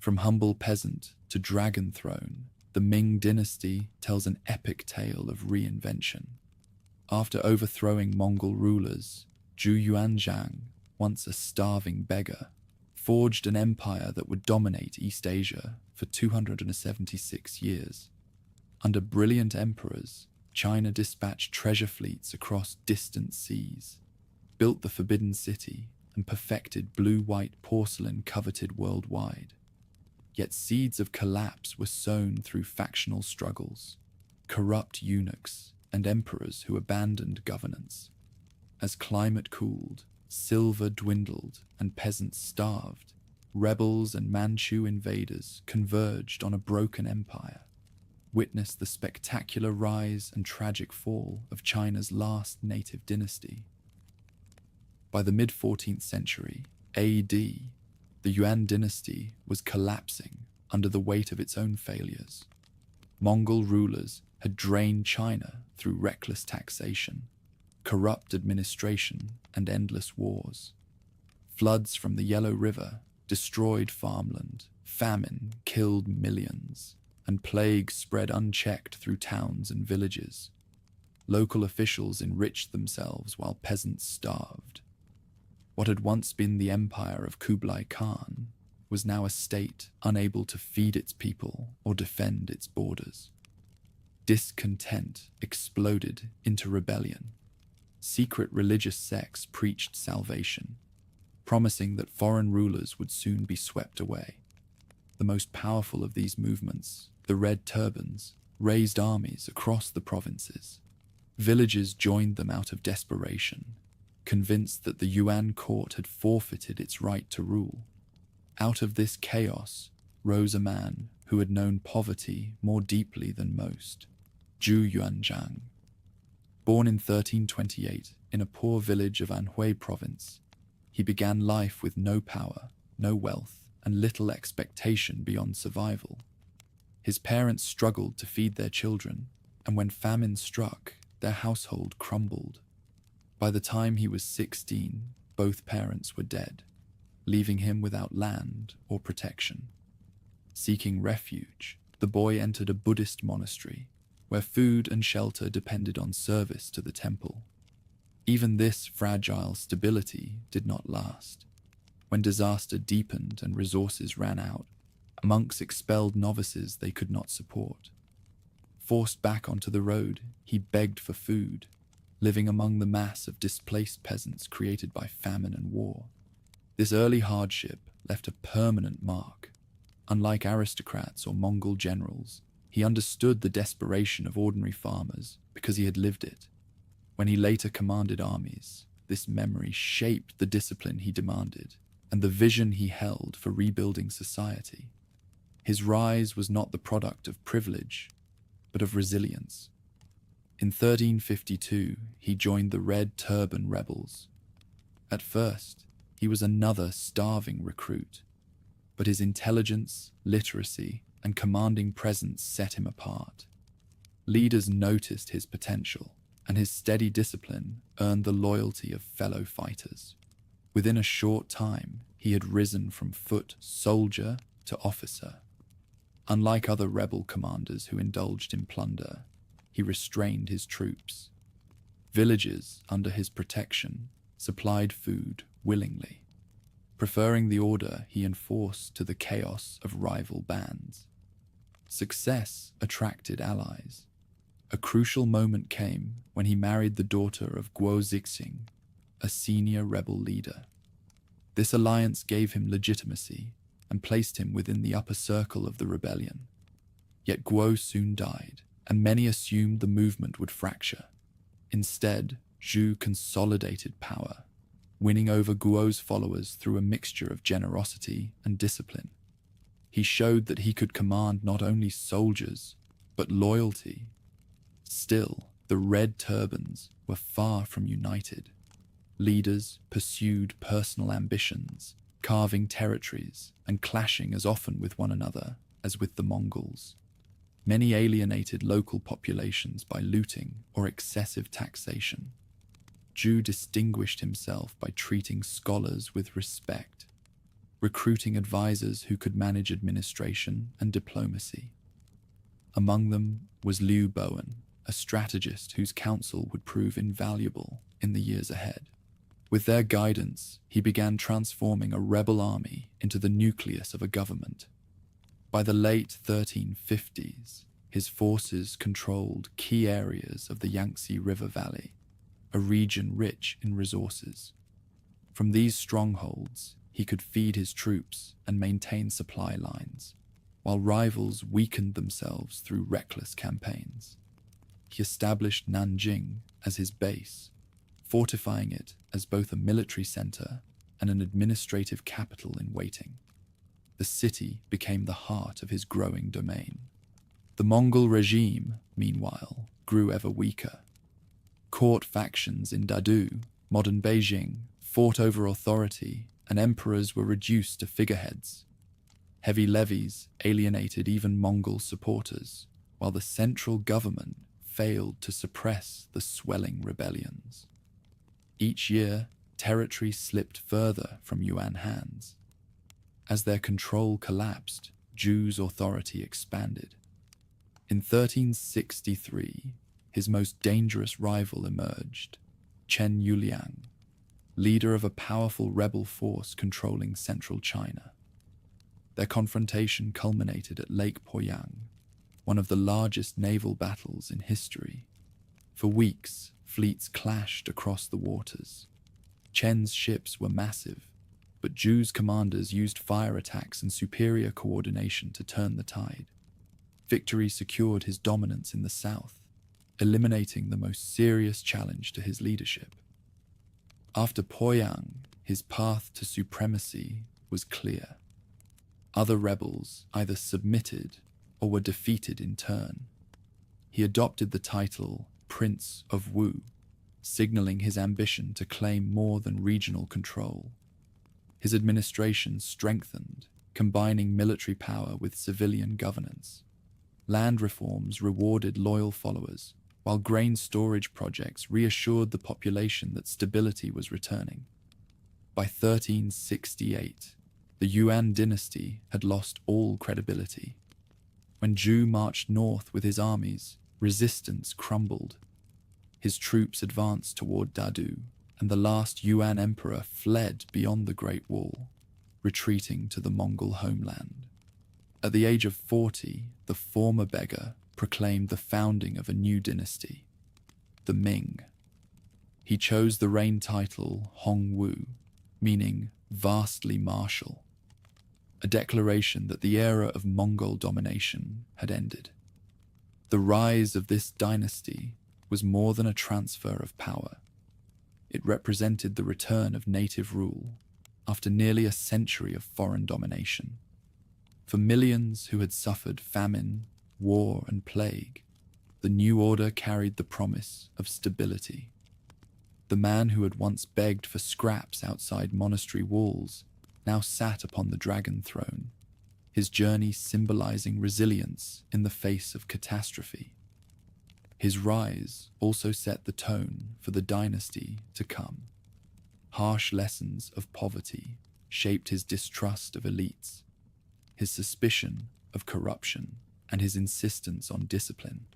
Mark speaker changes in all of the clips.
Speaker 1: From humble peasant to dragon throne, the Ming Dynasty tells an epic tale of reinvention. After overthrowing Mongol rulers, Zhu Yuanzhang, once a starving beggar, forged an empire that would dominate East Asia for 276 years. Under brilliant emperors, China dispatched treasure fleets across distant seas, built the Forbidden City, and perfected blue-white porcelain coveted worldwide. Yet seeds of collapse were sown through factional struggles, corrupt eunuchs, and emperors who abandoned governance. As climate cooled, silver dwindled, and peasants starved, rebels and Manchu invaders converged on a broken empire. Witness the spectacular rise and tragic fall of China's last native dynasty. By the mid-14th century AD, the Yuan dynasty was collapsing under the weight of its own failures. Mongol rulers had drained China through reckless taxation, corrupt administration, and endless wars. Floods from the Yellow River destroyed farmland, famine killed millions, and plague spread unchecked through towns and villages. Local officials enriched themselves while peasants starved. What had once been the empire of Kublai Khan was now a state unable to feed its people or defend its borders. Discontent exploded into rebellion. Secret religious sects preached salvation, promising that foreign rulers would soon be swept away. The most powerful of these movements, the Red Turbans, raised armies across the provinces. Villages joined them out of desperation, convinced that the Yuan court had forfeited its right to rule. Out of this chaos rose a man who had known poverty more deeply than most, Zhu Yuanzhang. Born in 1328 in a poor village of Anhui province, he began life with no power, no wealth, and little expectation beyond survival. His parents struggled to feed their children, and when famine struck, their household crumbled. By the time he was 16, both parents were dead, leaving him without land or protection. Seeking refuge, the boy entered a Buddhist monastery, where food and shelter depended on service to the temple. Even this fragile stability did not last. When disaster deepened and resources ran out, monks expelled novices they could not support. Forced back onto the road, he begged for food, living among the mass of displaced peasants created by famine and war. This early hardship left a permanent mark. Unlike aristocrats or Mongol generals, he understood the desperation of ordinary farmers because he had lived it. When he later commanded armies, this memory shaped the discipline he demanded and the vision he held for rebuilding society. His rise was not the product of privilege, but of resilience. In 1352, he joined the Red Turban rebels. At first, he was another starving recruit, but his intelligence, literacy, and commanding presence set him apart. Leaders noticed his potential, and his steady discipline earned the loyalty of fellow fighters. Within a short time, he had risen from foot soldier to officer. Unlike other rebel commanders who indulged in plunder, he restrained his troops. Villages under his protection supplied food willingly, preferring the order he enforced to the chaos of rival bands. Success attracted allies. A crucial moment came when he married the daughter of Guo Zixing, a senior rebel leader. This alliance gave him legitimacy and placed him within the upper circle of the rebellion. Yet Guo soon died, and many assumed the movement would fracture. Instead, Zhu consolidated power, winning over Guo's followers through a mixture of generosity and discipline. He showed that he could command not only soldiers, but loyalty. Still, the Red Turbans were far from united. Leaders pursued personal ambitions, carving territories and clashing as often with one another as with the Mongols. Many alienated local populations by looting or excessive taxation. Zhu distinguished himself by treating scholars with respect. recruiting advisors who could manage administration and diplomacy. Among them was Liu Bowen, a strategist whose counsel would prove invaluable in the years ahead. With their guidance, he began transforming a rebel army into the nucleus of a government. By the late 1350s, his forces controlled key areas of the Yangtze River Valley, a region rich in resources. From these strongholds, he could feed his troops and maintain supply lines, while rivals weakened themselves through reckless campaigns. He established Nanjing as his base, fortifying it as both a military center and an administrative capital in waiting. The city became the heart of his growing domain. The Mongol regime, meanwhile, grew ever weaker. Court factions in Dadu, modern Beijing, fought over authority, and emperors were reduced to figureheads. Heavy levies alienated even Mongol supporters, while the central government failed to suppress the swelling rebellions. Each year, territory slipped further from Yuan hands. As their control collapsed, Zhu's authority expanded. In 1363, his most dangerous rival emerged, Chen Yuliang, leader of a powerful rebel force controlling central China. Their confrontation culminated at Lake Poyang, one of the largest naval battles in history. For weeks, fleets clashed across the waters. Chen's ships were massive, but Zhu's commanders used fire attacks and superior coordination to turn the tide. Victory secured his dominance in the south, eliminating the most serious challenge to his leadership. After Poyang, his path to supremacy was clear. Other rebels either submitted or were defeated in turn. He adopted the title Prince of Wu, signaling his ambition to claim more than regional control. His administration strengthened, combining military power with civilian governance. Land reforms rewarded loyal followers, while grain storage projects reassured the population that stability was returning. By 1368, the Yuan dynasty had lost all credibility. When Zhu marched north with his armies, resistance crumbled. His troops advanced toward Dadu, and the last Yuan emperor fled beyond the Great Wall, retreating to the Mongol homeland. At the age of 40, the former beggar proclaimed the founding of a new dynasty, the Ming. He chose the reign title Hongwu, meaning vastly martial, a declaration that the era of Mongol domination had ended. The rise of this dynasty was more than a transfer of power. It represented the return of native rule after nearly a century of foreign domination. For millions who had suffered famine, war, and plague, the new order carried the promise of stability. The man who had once begged for scraps outside monastery walls now sat upon the dragon throne, his journey symbolizing resilience in the face of catastrophe. His rise also set the tone for the dynasty to come. Harsh lessons of poverty shaped his distrust of elites, his suspicion of corruption, and his insistence on discipline.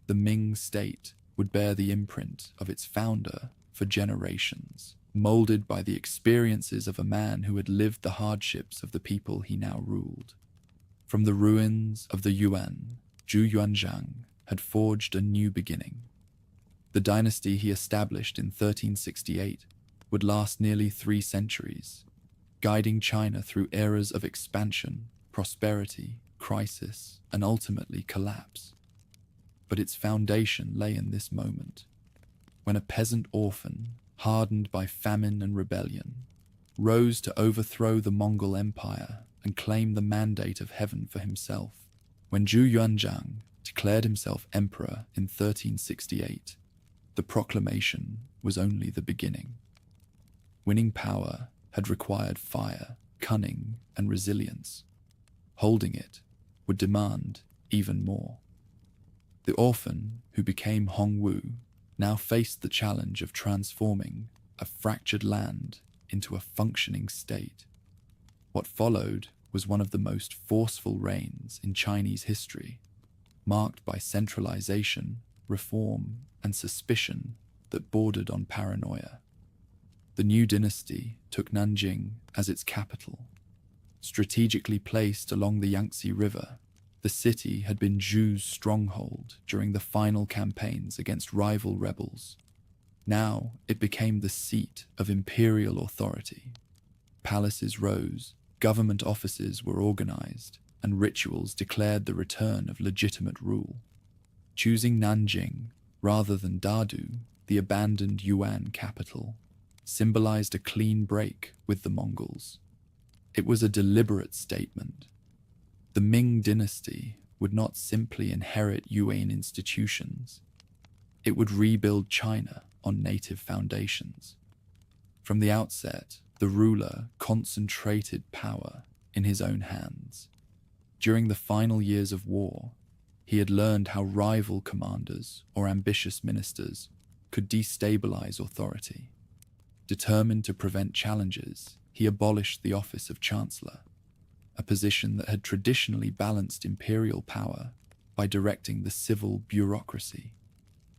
Speaker 1: The Ming state would bear the imprint of its founder for generations, molded by the experiences of a man who had lived the hardships of the people he now ruled. From the ruins of the Yuan, Zhu Yuanzhang had forged a new beginning. The dynasty he established in 1368 would last nearly 3 centuries, guiding China through eras of expansion, prosperity, crisis, and ultimately collapse. But its foundation lay in this moment, when a peasant orphan, hardened by famine and rebellion, rose to overthrow the Mongol Empire and claim the mandate of heaven for himself. When Zhu Yuanzhang declared himself emperor in 1368, the proclamation was only the beginning. Winning power had required fire, cunning, and resilience. Holding it would demand even more. The orphan who became Hongwu now faced the challenge of transforming a fractured land into a functioning state. What followed was one of the most forceful reigns in Chinese history, marked by centralization, reform, and suspicion that bordered on paranoia. The new dynasty took Nanjing as its capital. Strategically placed along the Yangtze River, the city had been Zhu's stronghold during the final campaigns against rival rebels. Now it became the seat of imperial authority. Palaces rose, government offices were organized, and rituals declared the return of legitimate rule. Choosing Nanjing rather than Dadu, the abandoned Yuan capital, symbolized a clean break with the Mongols. It was a deliberate statement. The Ming Dynasty would not simply inherit Yuan institutions. It would rebuild China on native foundations. From the outset, the ruler concentrated power in his own hands. During the final years of war, he had learned how rival commanders or ambitious ministers could destabilize authority. Determined to prevent challenges, he abolished the office of chancellor, a position that had traditionally balanced imperial power by directing the civil bureaucracy.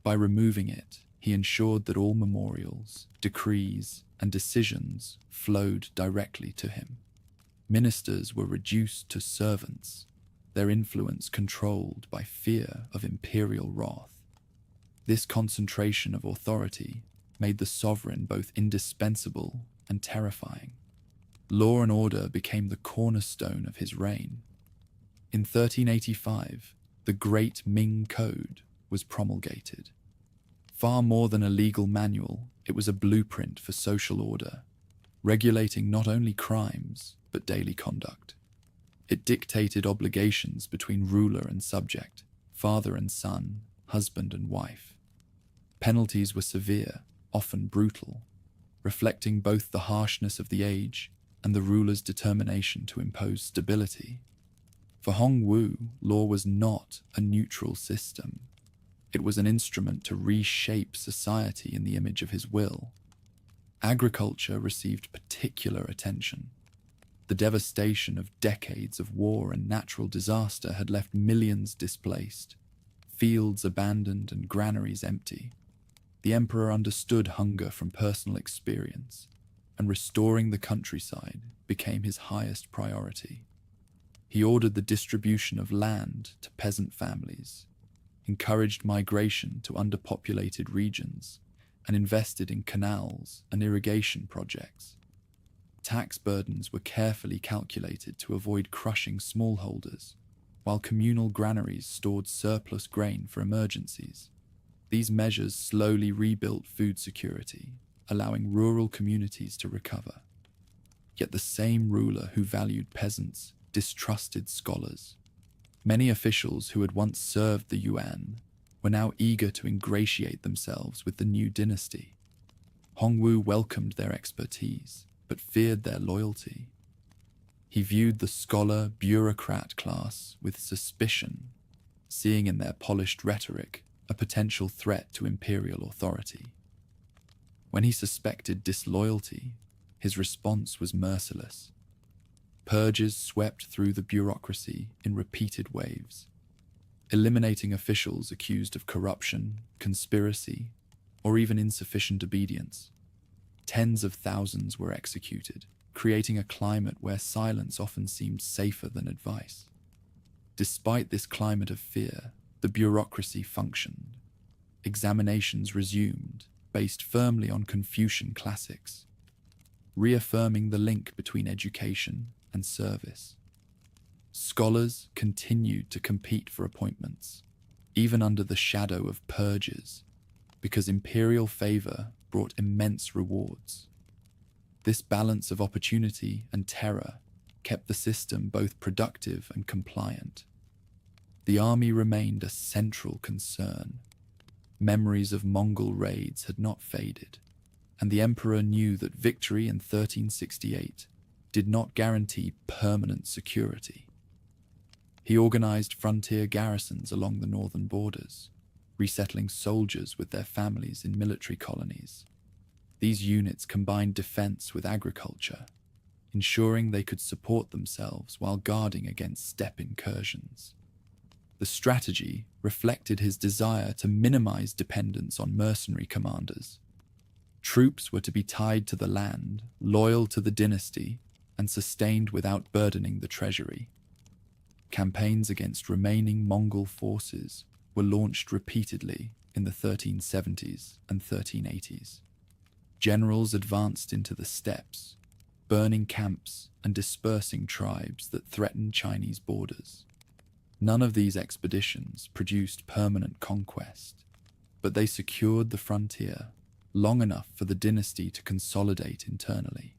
Speaker 1: By removing it, he ensured that all memorials, decrees, and decisions flowed directly to him. Ministers were reduced to servants, their influence controlled by fear of imperial wrath. This concentration of authority made the sovereign both indispensable and terrifying. Law and order became the cornerstone of his reign. In 1385, the Great Ming Code was promulgated. Far more than a legal manual, it was a blueprint for social order, regulating not only crimes, but daily conduct. It dictated obligations between ruler and subject, father and son, husband and wife. Penalties were severe, often brutal, reflecting both the harshness of the age and the ruler's determination to impose stability. For Hongwu, law was not a neutral system. It was an instrument to reshape society in the image of his will. Agriculture received particular attention. The devastation of decades of war and natural disaster had left millions displaced, fields abandoned and granaries empty. The emperor understood hunger from personal experience, and restoring the countryside became his highest priority. He ordered the distribution of land to peasant families, encouraged migration to underpopulated regions, and invested in canals and irrigation projects. Tax burdens were carefully calculated to avoid crushing smallholders, while communal granaries stored surplus grain for emergencies. These measures slowly rebuilt food security, allowing rural communities to recover. Yet the same ruler who valued peasants distrusted scholars. Many officials who had once served the Yuan were now eager to ingratiate themselves with the new dynasty. Hongwu welcomed their expertise, but feared their loyalty. He viewed the scholar-bureaucrat class with suspicion, seeing in their polished rhetoric a potential threat to imperial authority. When he suspected disloyalty, his response was merciless. Purges swept through the bureaucracy in repeated waves, eliminating officials accused of corruption, conspiracy, or even insufficient obedience. Tens of thousands were executed, creating a climate where silence often seemed safer than advice. Despite this climate of fear, the bureaucracy functioned. Examinations resumed, based firmly on Confucian classics, reaffirming the link between education and service. Scholars continued to compete for appointments, even under the shadow of purges, because imperial favor brought immense rewards. This balance of opportunity and terror kept the system both productive and compliant. The army remained a central concern. Memories of Mongol raids had not faded, and the emperor knew that victory in 1368 did not guarantee permanent security. He organized frontier garrisons along the northern borders, resettling soldiers with their families in military colonies. These units combined defense with agriculture, ensuring they could support themselves while guarding against steppe incursions. The strategy reflected his desire to minimize dependence on mercenary commanders. Troops were to be tied to the land, loyal to the dynasty, and sustained without burdening the treasury. Campaigns against remaining Mongol forces were launched repeatedly in the 1370s and 1380s. Generals advanced into the steppes, burning camps and dispersing tribes that threatened Chinese borders. None of these expeditions produced permanent conquest, but they secured the frontier long enough for the dynasty to consolidate internally.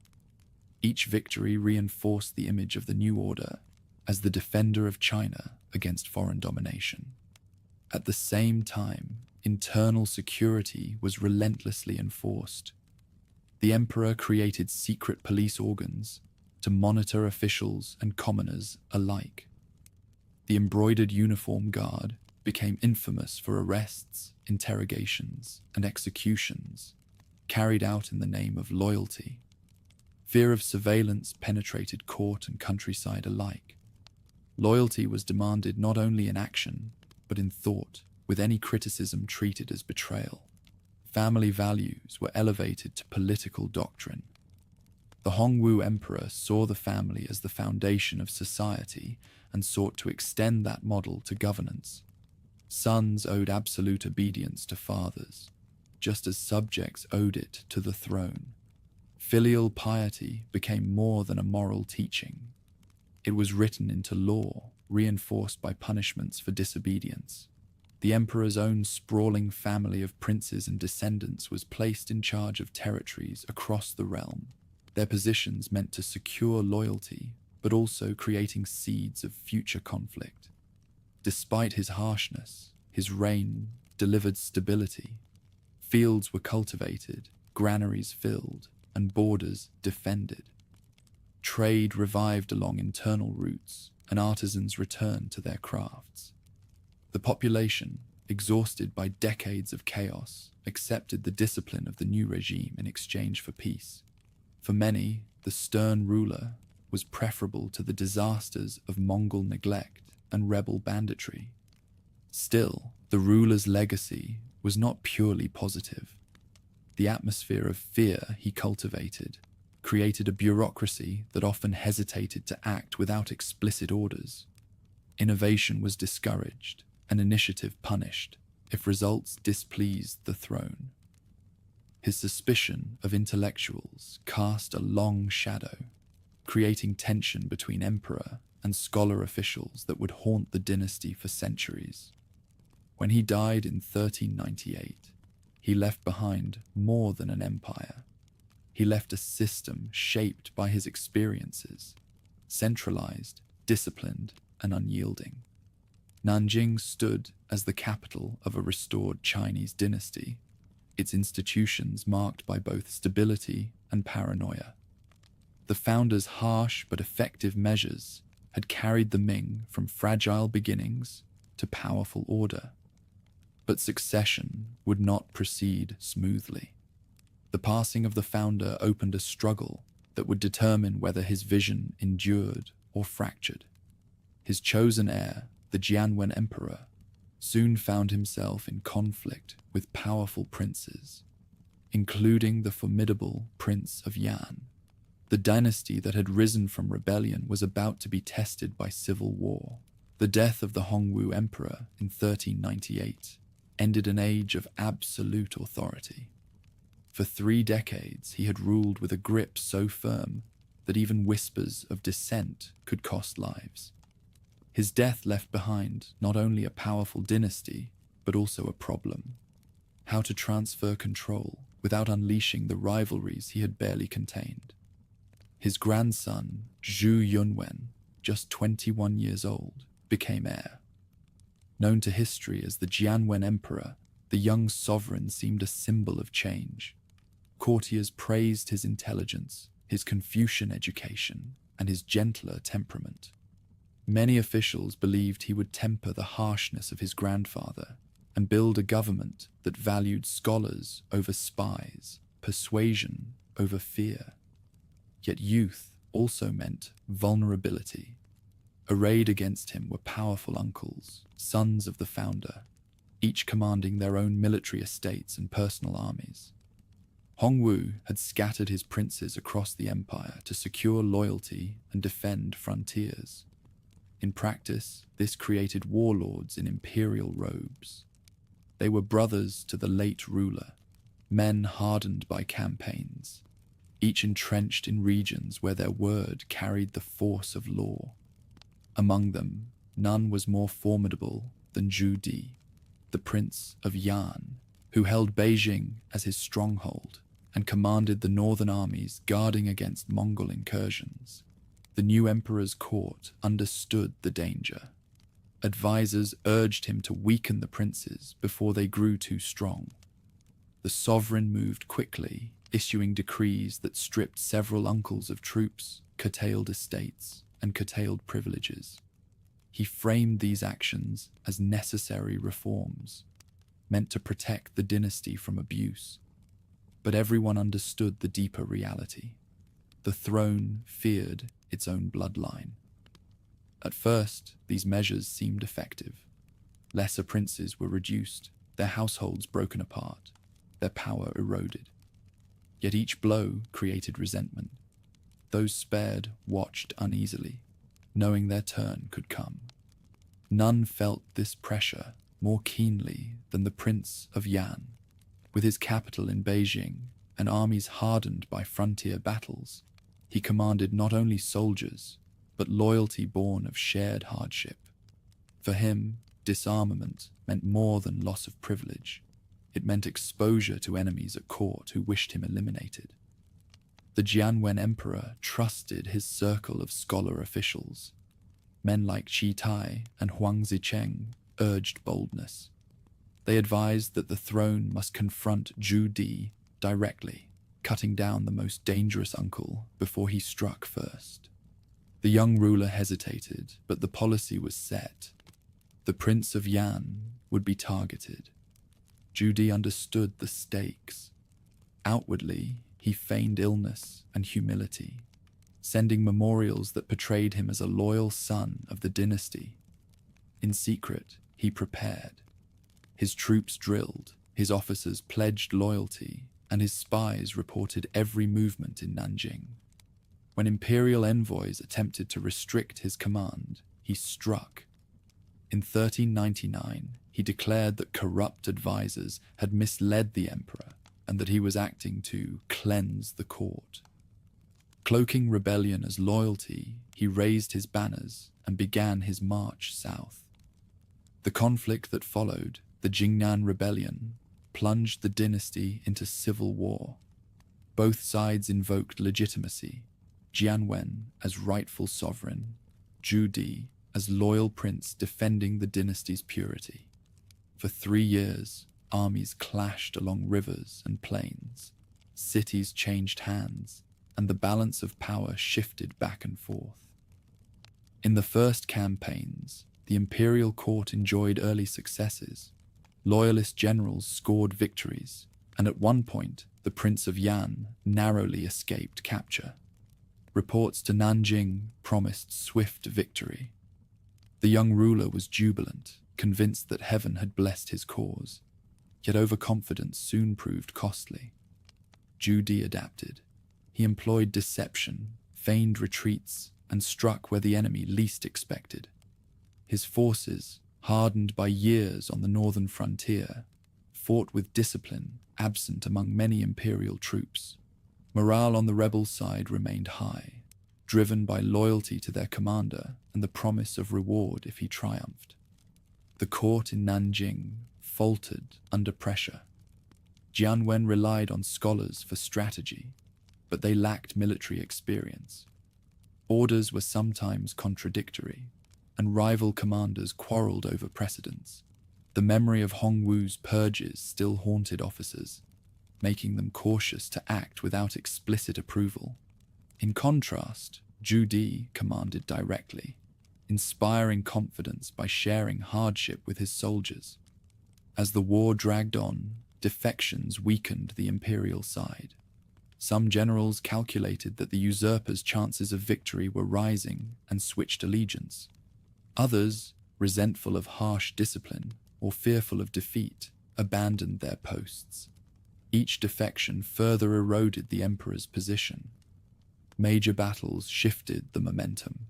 Speaker 1: Each victory reinforced the image of the new order as the defender of China against foreign domination. At the same time, internal security was relentlessly enforced. The emperor created secret police organs to monitor officials and commoners alike. The embroidered uniform guard became infamous for arrests, interrogations, and executions carried out in the name of loyalty. Fear of surveillance penetrated court and countryside alike. Loyalty was demanded not only in action, but in thought, with any criticism treated as betrayal. Family values were elevated to political doctrine. The Hongwu emperor saw the family as the foundation of society and sought to extend that model to governance. Sons owed absolute obedience to fathers, just as subjects owed it to the throne. Filial piety became more than a moral teaching. It was written into law, reinforced by punishments for disobedience. The emperor's own sprawling family of princes and descendants was placed in charge of territories across the realm. Their positions meant to secure loyalty, but also creating seeds of future conflict. Despite his harshness, his reign delivered stability. Fields were cultivated, granaries filled, and borders defended. Trade revived along internal routes, and artisans returned to their crafts. The population, exhausted by decades of chaos, accepted the discipline of the new regime in exchange for peace. For many, the stern ruler was preferable to the disasters of Mongol neglect and rebel banditry. Still, the ruler's legacy was not purely positive. The atmosphere of fear he cultivated created a bureaucracy that often hesitated to act without explicit orders. Innovation was discouraged and initiative punished if results displeased the throne. His suspicion of intellectuals cast a long shadow, creating tension between emperor and scholar officials that would haunt the dynasty for centuries. When he died in 1398, he left behind more than an empire. He left a system shaped by his experiences, centralized, disciplined, and unyielding. Nanjing stood as the capital of a restored Chinese dynasty, its institutions marked by both stability and paranoia. The founder's harsh but effective measures had carried the Ming from fragile beginnings to powerful order. But succession would not proceed smoothly. The passing of the founder opened a struggle that would determine whether his vision endured or fractured. His chosen heir, the Jianwen emperor, soon found himself in conflict with powerful princes, including the formidable Prince of Yan. The dynasty that had risen from rebellion was about to be tested by civil war. The death of the Hongwu emperor in 1398 ended an age of absolute authority. For 3 decades, he had ruled with a grip so firm that even whispers of dissent could cost lives. His death left behind not only a powerful dynasty, but also a problem: how to transfer control without unleashing the rivalries he had barely contained. His grandson, Zhu Yunwen, just 21 years old, became heir. Known to history as the Jianwen Emperor, the young sovereign seemed a symbol of change. Courtiers praised his intelligence, his Confucian education, and his gentler temperament. Many officials believed he would temper the harshness of his grandfather and build a government that valued scholars over spies, persuasion over fear. Yet youth also meant vulnerability. Arrayed against him were powerful uncles, sons of the founder, each commanding their own military estates and personal armies. Hongwu had scattered his princes across the empire to secure loyalty and defend frontiers. In practice, this created warlords in imperial robes. They were brothers to the late ruler, men hardened by campaigns, each entrenched in regions where their word carried the force of law. Among them, none was more formidable than Zhu Di, the Prince of Yan, who held Beijing as his stronghold and commanded the northern armies guarding against Mongol incursions. The new emperor's court understood the danger. Advisors urged him to weaken the princes before they grew too strong. The sovereign moved quickly, issuing decrees that stripped several uncles of troops, curtailed estates, and curtailed privileges. He framed these actions as necessary reforms, meant to protect the dynasty from abuse. But everyone understood the deeper reality. The throne feared its own bloodline. At first, these measures seemed effective. Lesser princes were reduced, their households broken apart, their power eroded. Yet each blow created resentment. Those spared watched uneasily, knowing their turn could come. None felt this pressure more keenly than the Prince of Yan. With his capital in Beijing and armies hardened by frontier battles, he commanded not only soldiers, but loyalty born of shared hardship. For him, disarmament meant more than loss of privilege. It meant exposure to enemies at court who wished him eliminated. The Jianwen emperor trusted his circle of scholar officials. Men like Qi Tai and Huang Zicheng urged boldness. They advised that the throne must confront Zhu Di directly, cutting down the most dangerous uncle before he struck first. The young ruler hesitated, but the policy was set. The Prince of Yan would be targeted. Zhu Di understood the stakes. Outwardly, he feigned illness and humility, sending memorials that portrayed him as a loyal son of the dynasty. In secret, he prepared. His troops drilled, his officers pledged loyalty, and his spies reported every movement in Nanjing. When imperial envoys attempted to restrict his command, he struck. In 1399, he declared that corrupt advisors had misled the emperor and that he was acting to cleanse the court. Cloaking rebellion as loyalty, he raised his banners and began his march south. The conflict that followed, the Jingnan Rebellion, plunged the dynasty into civil war. Both sides invoked legitimacy, Jianwen as rightful sovereign, Zhu Di as loyal prince defending the dynasty's purity. For 3 years, armies clashed along rivers and plains, cities changed hands, and the balance of power shifted back and forth. In the first campaigns, the imperial court enjoyed early successes. Loyalist generals scored victories, and at one point, the Prince of Yan narrowly escaped capture. Reports to Nanjing promised swift victory. The young ruler was jubilant, convinced that heaven had blessed his cause. Yet overconfidence soon proved costly. Zhu Di adapted. He employed deception, feigned retreats, and struck where the enemy least expected. His forces, hardened by years on the northern frontier, fought with discipline absent among many imperial troops. Morale on the rebel side remained high, driven by loyalty to their commander and the promise of reward if he triumphed. The court in Nanjing faltered under pressure. Jianwen relied on scholars for strategy, but they lacked military experience. Orders were sometimes contradictory, and rival commanders quarreled over precedence. The memory of Hongwu's purges still haunted officers, making them cautious to act without explicit approval. In contrast, Zhu Di commanded directly, inspiring confidence by sharing hardship with his soldiers. As the war dragged on, defections weakened the imperial side. Some generals calculated that the usurper's chances of victory were rising and switched allegiance. Others, resentful of harsh discipline or fearful of defeat, abandoned their posts. Each defection further eroded the emperor's position. Major battles shifted the momentum.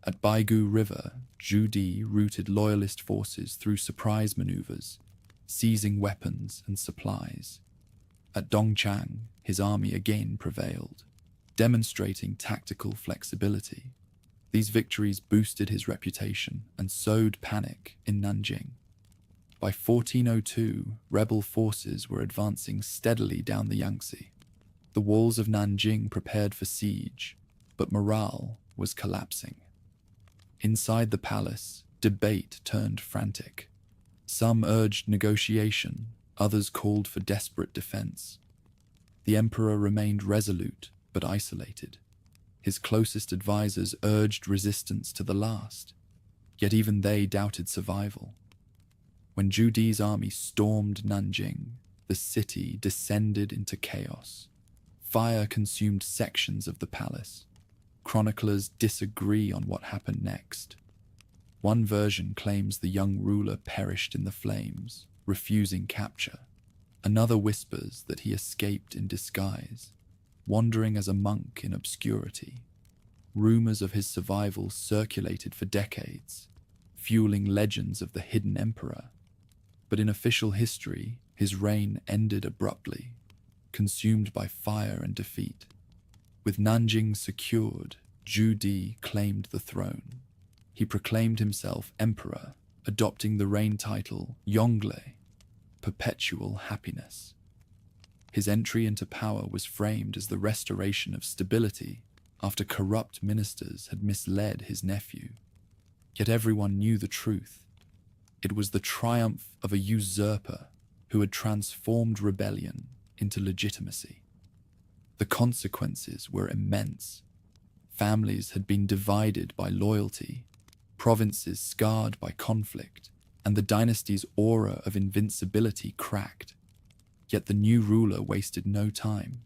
Speaker 1: At Baigu River, Zhu Di routed loyalist forces through surprise maneuvers, seizing weapons and supplies. At Dongchang, his army again prevailed, demonstrating tactical flexibility. These victories boosted his reputation and sowed panic in Nanjing. By 1402, rebel forces were advancing steadily down the Yangtze. The walls of Nanjing prepared for siege, but morale was collapsing. Inside the palace, debate turned frantic. Some urged negotiation, others called for desperate defense. The emperor remained resolute but isolated. His closest advisors urged resistance to the last, yet even they doubted survival. When Zhu Di's army stormed Nanjing, the city descended into chaos. Fire consumed sections of the palace. Chroniclers disagree on what happened next. One version claims the young ruler perished in the flames, refusing capture. Another whispers that he escaped in disguise, wandering as a monk in obscurity. Rumors of his survival circulated for decades, fueling legends of the hidden emperor. But in official history, his reign ended abruptly, consumed by fire and defeat. With Nanjing secured, Zhu Di claimed the throne. He proclaimed himself emperor, adopting the reign title Yongle, perpetual happiness. His entry into power was framed as the restoration of stability after corrupt ministers had misled his nephew. Yet everyone knew the truth. It was the triumph of a usurper who had transformed rebellion into legitimacy. The consequences were immense. Families had been divided by loyalty, provinces scarred by conflict, and the dynasty's aura of invincibility cracked. Yet the new ruler wasted no time.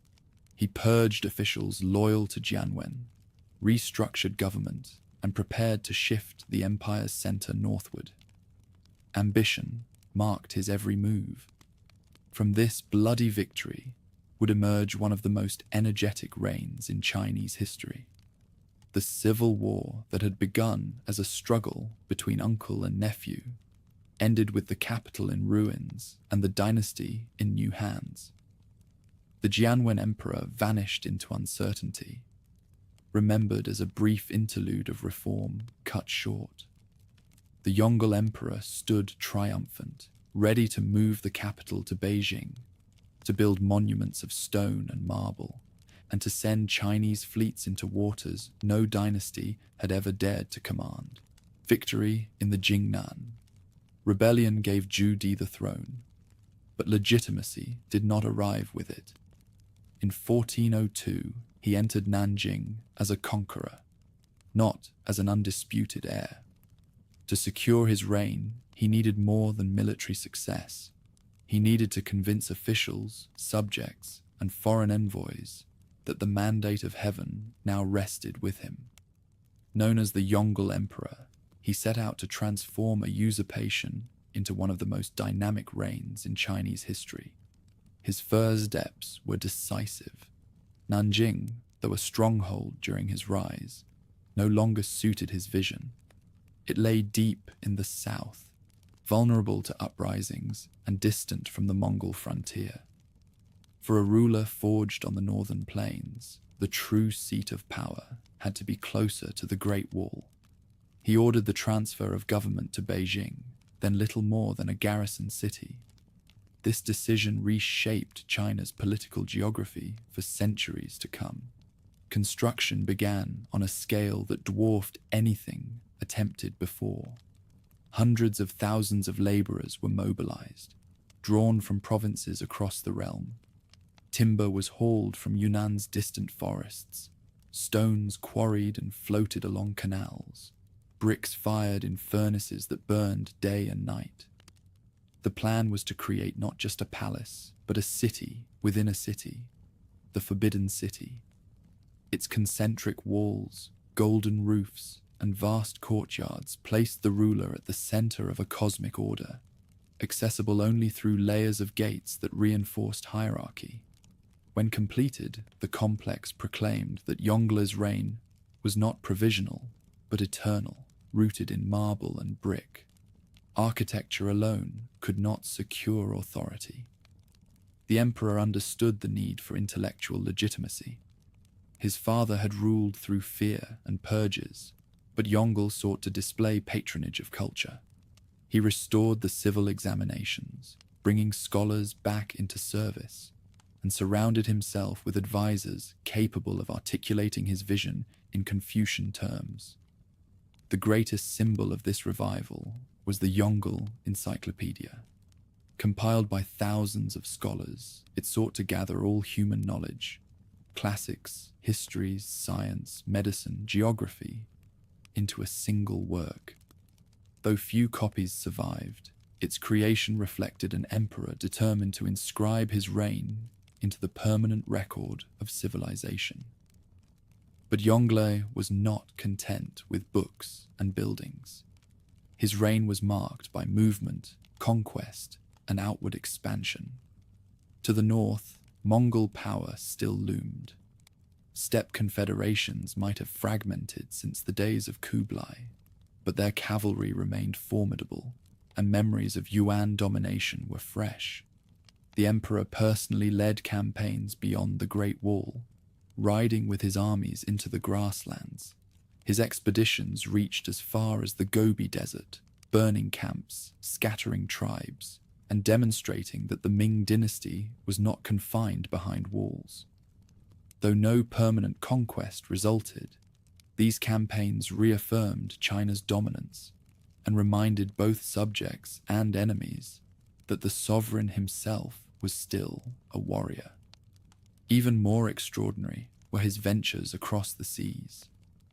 Speaker 1: He purged officials loyal to Jianwen, restructured government, and prepared to shift the empire's center northward. Ambition marked his every move. From this bloody victory would emerge one of the most energetic reigns in Chinese history. The civil war that had begun as a struggle between uncle and nephew ended with the capital in ruins and the dynasty in new hands. The Jianwen emperor vanished into uncertainty, remembered as a brief interlude of reform cut short. The Yongle emperor stood triumphant, ready to move the capital to Beijing, to build monuments of stone and marble, and to send Chinese fleets into waters no dynasty had ever dared to command. Victory in the Jingnan. Rebellion gave Zhu Di the throne, but legitimacy did not arrive with it. In 1402, he entered Nanjing as a conqueror, not as an undisputed heir. To secure his reign, he needed more than military success. He needed to convince officials, subjects, and foreign envoys that the mandate of heaven now rested with him. Known as the Yongle Emperor, he set out to transform a usurpation into one of the most dynamic reigns in Chinese history. His first steps were decisive. Nanjing, though a stronghold during his rise, no longer suited his vision. It lay deep in the south, vulnerable to uprisings and distant from the Mongol frontier. For a ruler forged on the northern plains, the true seat of power had to be closer to the Great Wall. He ordered the transfer of government to Beijing, then little more than a garrison city. This decision reshaped China's political geography for centuries to come. Construction began on a scale that dwarfed anything attempted before. Hundreds of thousands of laborers were mobilized, drawn from provinces across the realm. Timber was hauled from Yunnan's distant forests, stones quarried and floated along canals, bricks fired in furnaces that burned day and night. The plan was to create not just a palace, but a city within a city. the Forbidden City. Its concentric walls, golden roofs, and vast courtyards placed the ruler at the center of a cosmic order, accessible only through layers of gates that reinforced hierarchy. When completed, the complex proclaimed that Yongle's reign was not provisional, but eternal, rooted in marble and brick. Architecture alone could not secure authority. The emperor understood the need for intellectual legitimacy. His father had ruled through fear and purges, but Yongle sought to display patronage of culture. He restored the civil examinations, bringing scholars back into service, and surrounded himself with advisors capable of articulating his vision in Confucian terms. The greatest symbol of this revival was the Yongle Encyclopedia. Compiled by thousands of scholars, it sought to gather all human knowledge, classics, histories, science, medicine, geography, into a single work. Though few copies survived, its creation reflected an emperor determined to inscribe his reign into the permanent record of civilization. But Yongle was not content with books and buildings. His reign was marked by movement, conquest, and outward expansion. To the north, Mongol power still loomed. Steppe confederations might have fragmented since the days of Kublai, but their cavalry remained formidable, and memories of Yuan domination were fresh. The emperor personally led campaigns beyond the Great Wall, riding with his armies into the grasslands. His expeditions reached as far as the Gobi Desert, burning camps, scattering tribes, and demonstrating that the Ming Dynasty was not confined behind walls. Though no permanent conquest resulted, these campaigns reaffirmed China's dominance and reminded both subjects and enemies that the sovereign himself was still a warrior. Even more extraordinary were his ventures across the seas.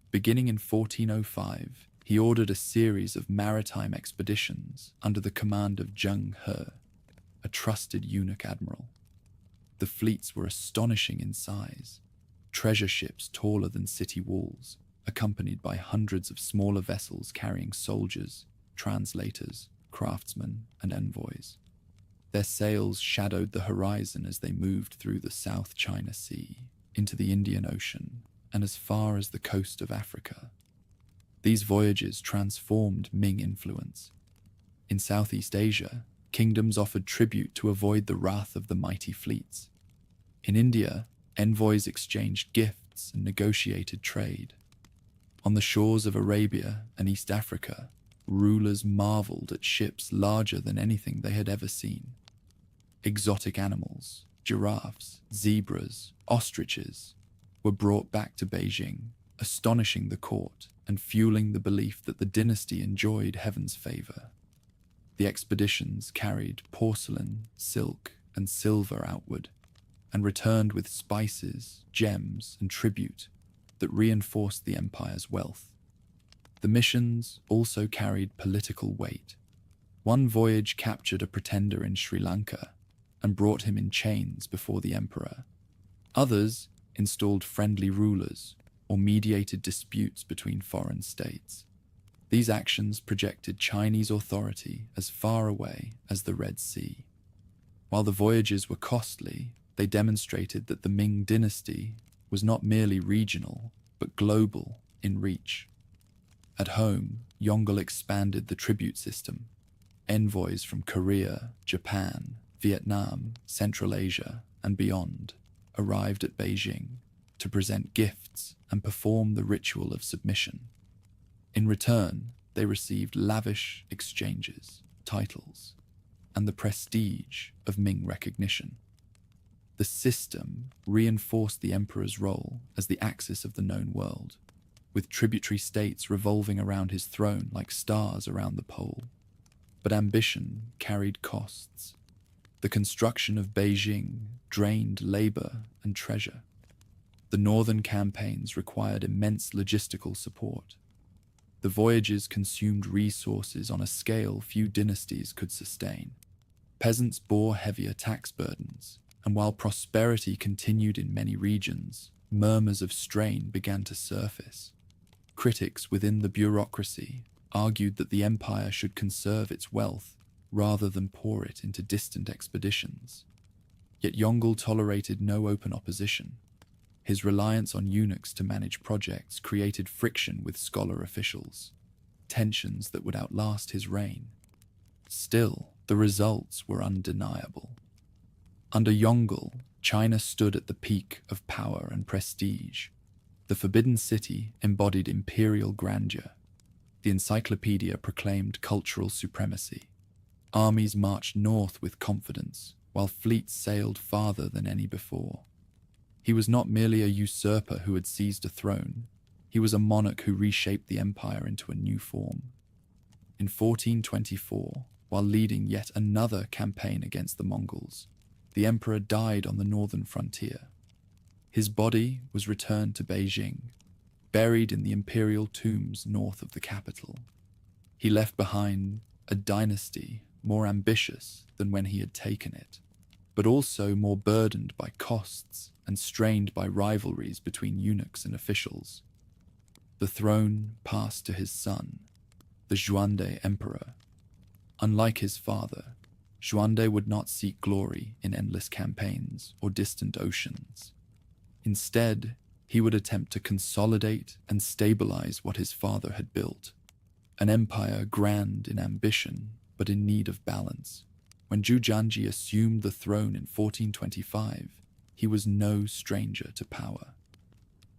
Speaker 1: Beginning in 1405, he ordered a series of maritime expeditions under the command of Zheng He, a trusted eunuch admiral. The fleets were astonishing in size, treasure ships taller than city walls, accompanied by hundreds of smaller vessels carrying soldiers, translators, craftsmen, and envoys. Their sails shadowed the horizon as they moved through the South China Sea, into the Indian Ocean, and as far as the coast of Africa. These voyages transformed Ming influence. In Southeast Asia, kingdoms offered tribute to avoid the wrath of the mighty fleets. In India, envoys exchanged gifts and negotiated trade. On the shores of Arabia and East Africa, rulers marveled at ships larger than anything they had ever seen. Exotic animals, giraffes, zebras, ostriches, were brought back to Beijing, astonishing the court and fueling the belief that the dynasty enjoyed heaven's favor. The expeditions carried porcelain, silk, and silver outward, and returned with spices, gems, and tribute that reinforced the empire's wealth. The missions also carried political weight. One voyage captured a pretender in Sri Lanka and brought him in chains before the emperor. Others installed friendly rulers or mediated disputes between foreign states. These actions projected Chinese authority as far away as the Red Sea. While the voyages were costly, they demonstrated that the Ming Dynasty was not merely regional, but global in reach. At home, Yongle expanded the tribute system. Envoys from Korea, Japan, Vietnam, Central Asia, and beyond arrived at Beijing to present gifts and perform the ritual of submission. In return, they received lavish exchanges, titles, and the prestige of Ming recognition. The system reinforced the emperor's role as the axis of the known world, with tributary states revolving around his throne like stars around the pole. But ambition carried costs. The construction of Beijing drained labor and treasure. The northern campaigns required immense logistical support. The voyages consumed resources on a scale few dynasties could sustain. Peasants bore heavier tax burdens, And while prosperity continued in many regions, murmurs of strain began to surface. Critics within the bureaucracy argued that the empire should conserve its wealth rather than pour it into distant expeditions. Yet Yongle tolerated no open opposition. His reliance on eunuchs to manage projects created friction with scholar officials, tensions that would outlast his reign. Still, the results were undeniable. Under Yongle, China stood at the peak of power and prestige. The Forbidden City embodied imperial grandeur. The encyclopedia proclaimed cultural supremacy. Armies marched north with confidence, while fleets sailed farther than any before. He was not merely a usurper who had seized a throne. He was a monarch who reshaped the empire into a new form. In 1424, while leading yet another campaign against the Mongols, the emperor died on the northern frontier. His body was returned to Beijing, buried in the imperial tombs north of the capital. He left behind a dynasty more ambitious than when he had taken it, but also more burdened by costs and strained by rivalries between eunuchs and officials. The throne passed to his son, the Xuande emperor. Unlike his father, Xuande would not seek glory in endless campaigns or distant oceans. Instead, he would attempt to consolidate and stabilize what his father had built, an empire grand in ambition but in need of balance. When Zhu Jianji assumed the throne in 1425, he was no stranger to power.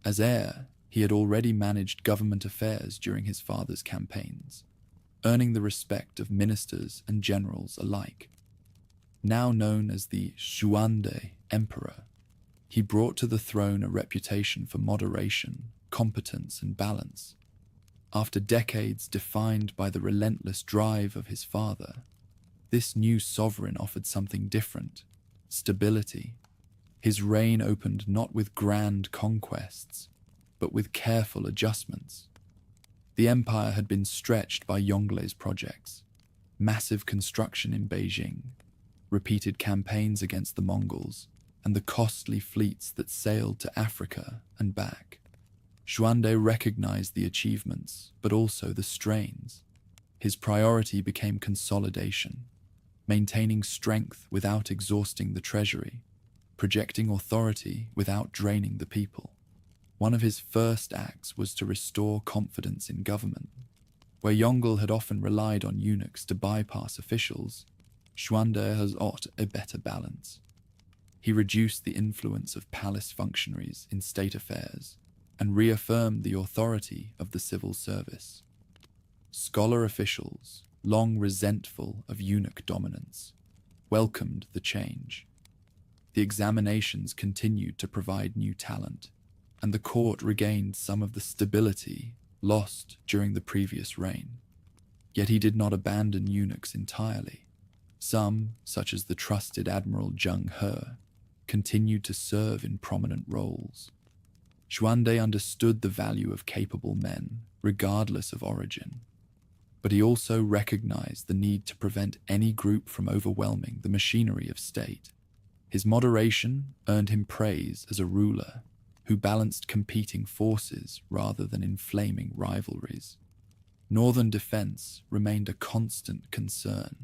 Speaker 1: As heir, he had already managed government affairs during his father's campaigns, earning the respect of ministers and generals alike. Now known as the Xuande Emperor, he brought to the throne a reputation for moderation, competence, and balance. After decades defined by the relentless drive of his father, this new sovereign offered something different: stability. His reign opened not with grand conquests, but with careful adjustments. The empire had been stretched by Yongle's projects: massive construction in Beijing, repeated campaigns against the Mongols, and the costly fleets that sailed to Africa and back. Xuande recognized the achievements, but also the strains. His priority became consolidation, maintaining strength without exhausting the treasury, projecting authority without draining the people. One of his first acts was to restore confidence in government. Where Yongle had often relied on eunuchs to bypass officials, Xuande has sought a better balance. He reduced the influence of palace functionaries in state affairs and reaffirmed the authority of the civil service. Scholar officials, long resentful of eunuch dominance, welcomed the change. The examinations continued to provide new talent, and the court regained some of the stability lost during the previous reign. Yet he did not abandon eunuchs entirely. Some, such as the trusted Admiral Zheng He, continued to serve in prominent roles. Xuande understood the value of capable men, regardless of origin. But he also recognized the need to prevent any group from overwhelming the machinery of state. His moderation earned him praise as a ruler who balanced competing forces rather than inflaming rivalries. Northern defense remained a constant concern.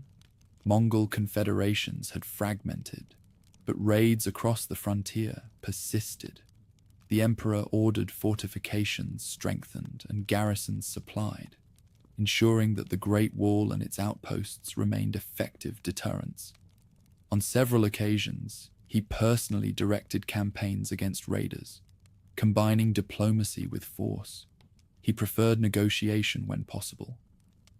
Speaker 1: Mongol confederations had fragmented, but raids across the frontier persisted. The emperor ordered fortifications strengthened and garrisons supplied, ensuring that the Great Wall and its outposts remained effective deterrents. On several occasions, he personally directed campaigns against raiders, combining diplomacy with force. He preferred negotiation when possible,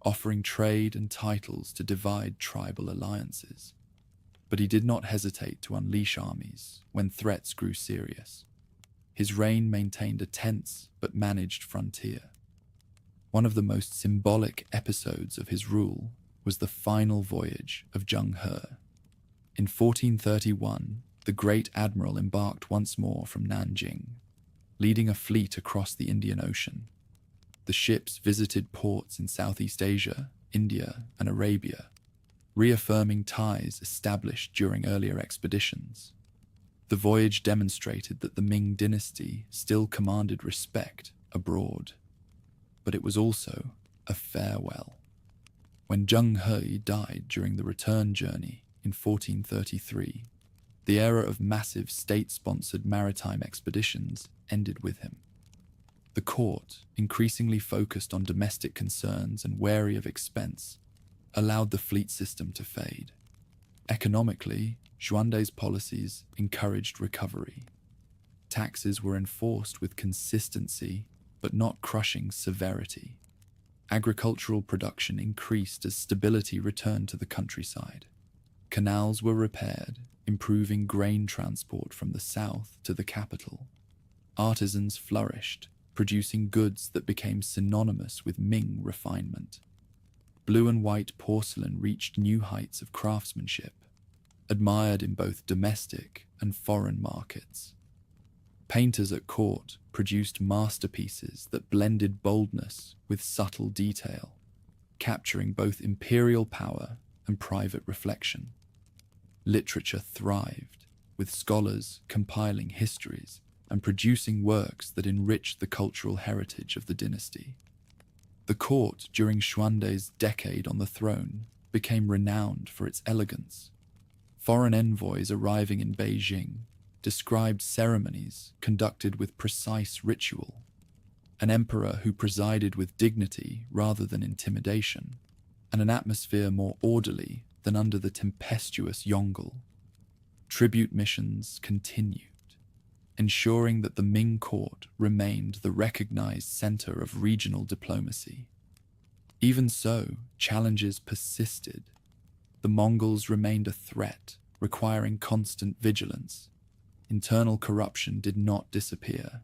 Speaker 1: offering trade and titles to divide tribal alliances. But he did not hesitate to unleash armies when threats grew serious. His reign maintained a tense but managed frontier. One of the most symbolic episodes of his rule was the final voyage of Zheng He. In 1431, the great admiral embarked once more from Nanjing, leading a fleet across the Indian Ocean. The ships visited ports in Southeast Asia, India, and Arabia, reaffirming ties established during earlier expeditions. The voyage demonstrated that the Ming Dynasty still commanded respect abroad, but it was also a farewell. When Zheng He died during the return journey in 1433, the era of massive state-sponsored maritime expeditions ended with him. The court, increasingly focused on domestic concerns and wary of expense, allowed the fleet system to fade. Economically, Xuandei's policies encouraged recovery. Taxes were enforced with consistency, but not crushing severity. Agricultural production increased as stability returned to the countryside. Canals were repaired, improving grain transport from the south to the capital. Artisans flourished, producing goods that became synonymous with Ming refinement. Blue and white porcelain reached new heights of craftsmanship, admired in both domestic and foreign markets. Painters at court produced masterpieces that blended boldness with subtle detail, capturing both imperial power and private reflection. Literature thrived, with scholars compiling histories and producing works that enriched the cultural heritage of the dynasty. The court during Xuandei's decade on the throne became renowned for its elegance. Foreign envoys arriving in Beijing described ceremonies conducted with precise ritual, an emperor who presided with dignity rather than intimidation, and an atmosphere more orderly than under the tempestuous Mongol. Tribute missions continued, ensuring that the Ming court remained the recognized center of regional diplomacy. Even so, challenges persisted. The Mongols remained a threat, requiring constant vigilance. Internal corruption did not disappear,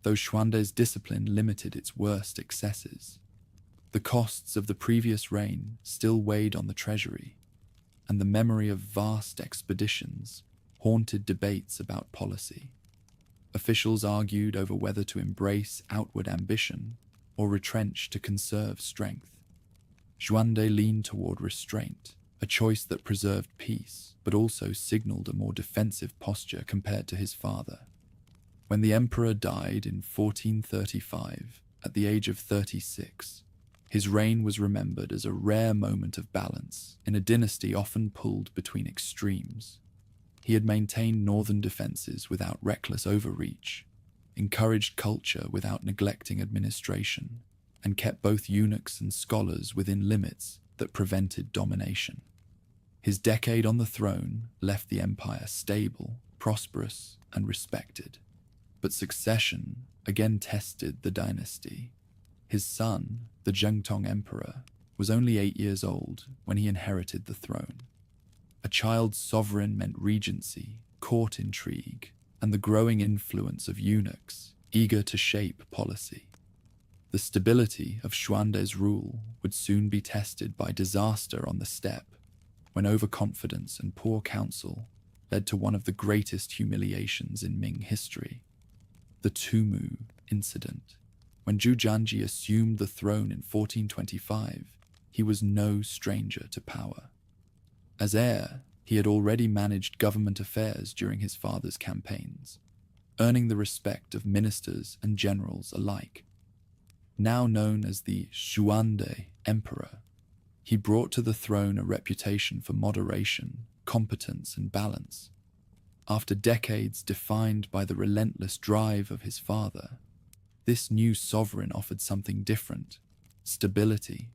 Speaker 1: though Xuandei's discipline limited its worst excesses. The costs of the previous reign still weighed on the treasury, and the memory of vast expeditions haunted debates about policy. Officials argued over whether to embrace outward ambition or retrench to conserve strength. Xuandei leaned toward restraint, a choice that preserved peace but also signaled a more defensive posture compared to his father. When the emperor died in 1435, at the age of 36, his reign was remembered as a rare moment of balance in a dynasty often pulled between extremes. He had maintained northern defenses without reckless overreach, encouraged culture without neglecting administration, and kept both eunuchs and scholars within limits that prevented domination. His decade on the throne left the empire stable, prosperous, and respected. But succession again tested the dynasty. His son, the Zhengtong emperor, was only 8 years old when he inherited the throne. A child sovereign meant regency, court intrigue, and the growing influence of eunuchs eager to shape policy. The stability of Xuandei's rule would soon be tested by disaster on the steppe, when overconfidence and poor counsel led to one of the greatest humiliations in Ming history, the Tumu incident. When Zhu Jianji assumed the throne in 1425, he was no stranger to power. As heir, he had already managed government affairs during his father's campaigns, earning the respect of ministers and generals alike. Now known as the Xuandei Emperor, he brought to the throne a reputation for moderation, competence, and balance. After decades defined by the relentless drive of his father, this new sovereign offered something different: stability.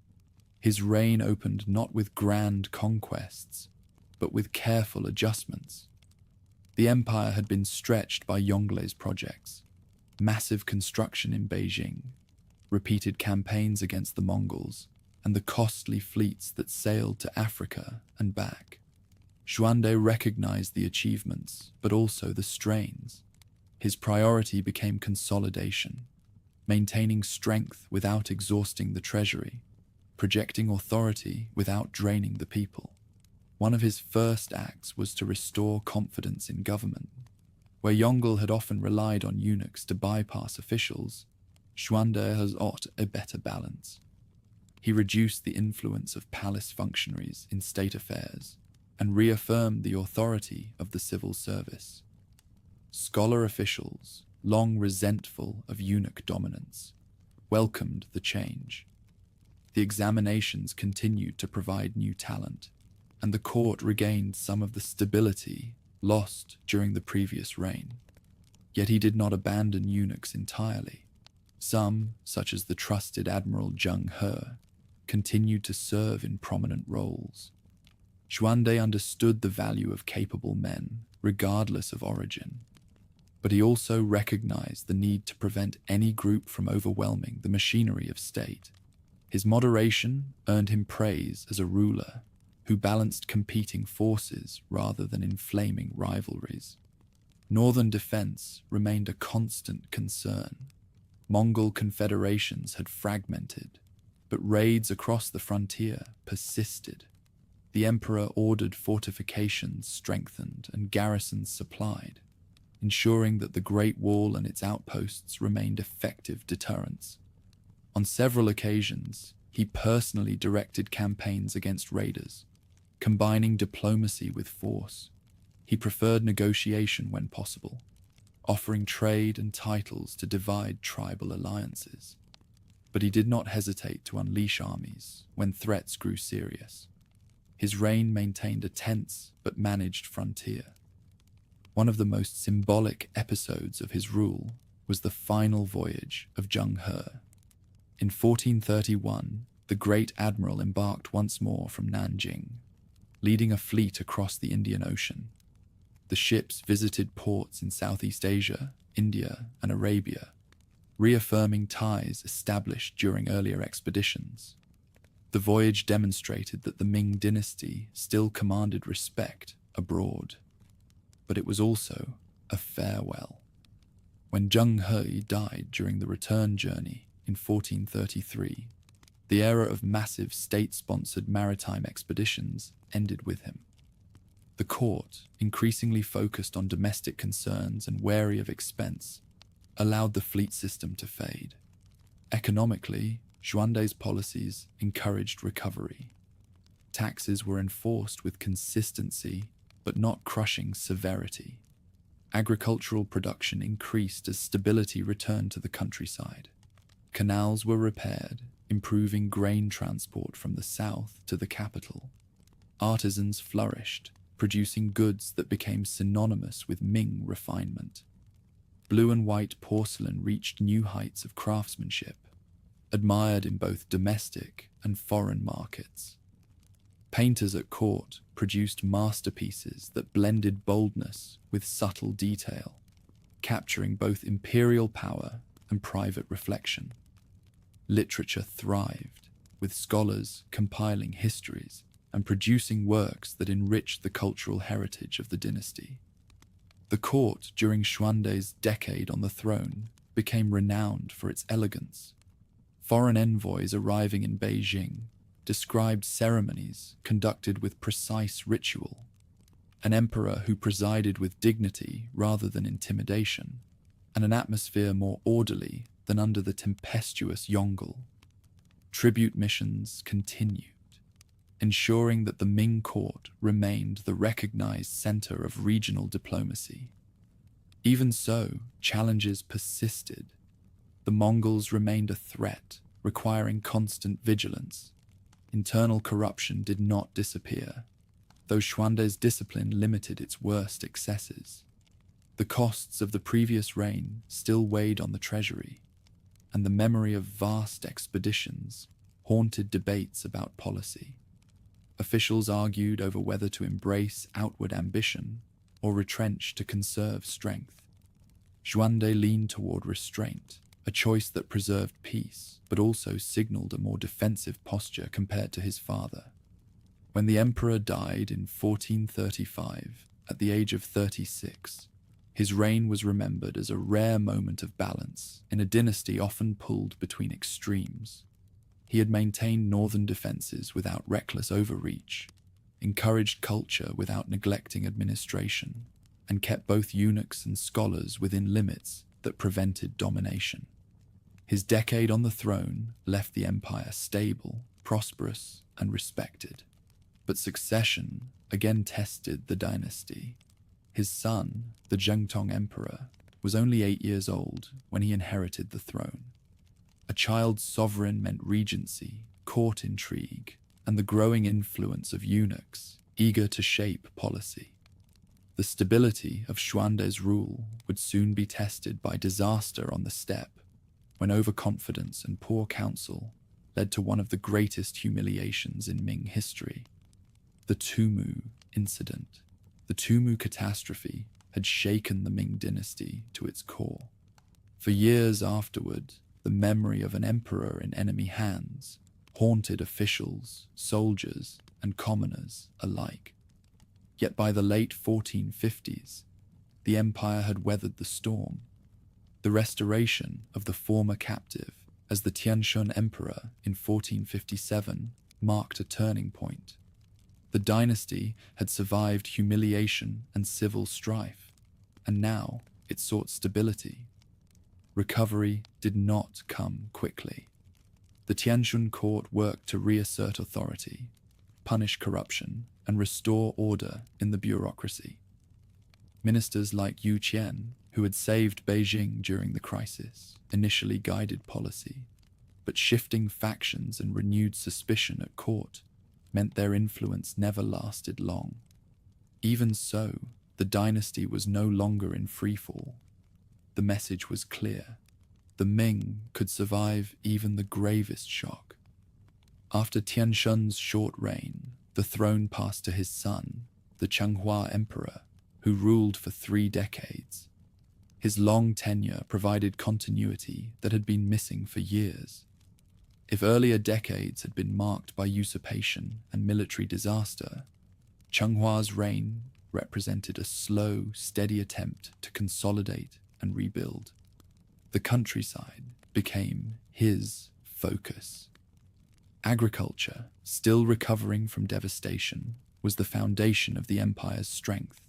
Speaker 1: His reign opened not with grand conquests, but with careful adjustments. The empire had been stretched by Yonglei's projects, massive construction in Beijing, repeated campaigns against the Mongols, and the costly fleets that sailed to Africa and back. Xuandei recognized the achievements, but also the strains. His priority became consolidation, maintaining strength without exhausting the treasury, projecting authority without draining the people. One of his first acts was to restore confidence in government. Where Yongle had often relied on eunuchs to bypass officials, Xuandei has sought a better balance. He reduced the influence of palace functionaries in state affairs and reaffirmed the authority of the civil service. Scholar officials, long resentful of eunuch dominance, welcomed the change. The examinations continued to provide new talent, and the court regained some of the stability lost during the previous reign. Yet he did not abandon eunuchs entirely. Some, such as the trusted Admiral Zheng He, continued to serve in prominent roles. Xuande understood the value of capable men, regardless of origin. But he also recognized the need to prevent any group from overwhelming the machinery of state. His moderation earned him praise as a ruler who balanced competing forces rather than inflaming rivalries. Northern defense remained a constant concern. Mongol confederations had fragmented, but raids across the frontier persisted. The emperor ordered fortifications strengthened and garrisons supplied, ensuring that the Great Wall and its outposts remained effective deterrents. On several occasions, he personally directed campaigns against raiders, combining diplomacy with force. He preferred negotiation when possible, offering trade and titles to divide tribal alliances. But he did not hesitate to unleash armies when threats grew serious. His reign maintained a tense but managed frontier. One of the most symbolic episodes of his rule was the final voyage of Zheng He. In 1431, the great admiral embarked once more from Nanjing, leading a fleet across the Indian Ocean. The ships visited ports in Southeast Asia, India, and Arabia, reaffirming ties established during earlier expeditions. The voyage demonstrated that the Ming Dynasty still commanded respect abroad, but it was also a farewell. When Zheng He died during the return journey in 1433, the era of massive state-sponsored maritime expeditions ended with him. The court, increasingly focused on domestic concerns and wary of expense, allowed the fleet system to fade. Economically, Xuande's policies encouraged recovery. Taxes were enforced with consistency, but not crushing severity. Agricultural production increased as stability returned to the countryside. Canals were repaired, improving grain transport from the south to the capital. Artisans flourished, producing goods that became synonymous with Ming refinement. Blue and white porcelain reached new heights of craftsmanship, admired in both domestic and foreign markets. Painters at court produced masterpieces that blended boldness with subtle detail, capturing both imperial power and private reflection. Literature thrived, with scholars compiling histories and producing works that enriched the cultural heritage of the dynasty. The court during Xuande's decade on the throne became renowned for its elegance. Foreign envoys arriving in Beijing described ceremonies conducted with precise ritual, an emperor who presided with dignity rather than intimidation, and an atmosphere more orderly than under the tempestuous Yongle. Tribute missions continued, ensuring that the Ming court remained the recognized center of regional diplomacy. Even so, challenges persisted. The Mongols remained a threat, requiring constant vigilance. Internal corruption did not disappear, though Xuande's discipline limited its worst excesses. The costs of the previous reign still weighed on the treasury, and the memory of vast expeditions haunted debates about policy. Officials argued over whether to embrace outward ambition or retrench to conserve strength. Xuande leaned toward restraint, a choice that preserved peace but also signaled a more defensive posture compared to his father. When the emperor died in 1435, at the age of 36, his reign was remembered as a rare moment of balance in a dynasty often pulled between extremes. He had maintained northern defenses without reckless overreach, encouraged culture without neglecting administration, and kept both eunuchs and scholars within limits that prevented domination. His decade on the throne left the empire stable, prosperous, and respected. But succession again tested the dynasty. His son, the Zhengtong Emperor, was only 8 years old when he inherited the throne. A child's sovereign meant regency, court intrigue, and the growing influence of eunuchs eager to shape policy. The stability of Xuande's rule would soon be tested by disaster on the steppe, when overconfidence and poor counsel led to one of the greatest humiliations in Ming history, the Tumu incident. The Tumu catastrophe had shaken the Ming Dynasty to its core. For years afterward, the memory of an emperor in enemy hands haunted officials, soldiers, and commoners alike. Yet by the late 1450s, the empire had weathered the storm. The restoration of the former captive as the Tianshun Emperor in 1457 marked a turning point. The dynasty had survived humiliation and civil strife, and now it sought stability. Recovery did not come quickly. The Tianshun court worked to reassert authority, punish corruption, and restore order in the bureaucracy. Ministers like Yu Qian, who had saved Beijing during the crisis, initially guided policy, but shifting factions and renewed suspicion at court meant their influence never lasted long. Even so, the dynasty was no longer in freefall. The message was clear. The Ming could survive even the gravest shock. After Tianshun's short reign, the throne passed to his son, the Changhua Emperor, who ruled for 3 decades. His long tenure provided continuity that had been missing for years. If earlier decades had been marked by usurpation and military disaster, Chenghua's reign represented a slow, steady attempt to consolidate and rebuild. The countryside became his focus. Agriculture, still recovering from devastation, was the foundation of the empire's strength.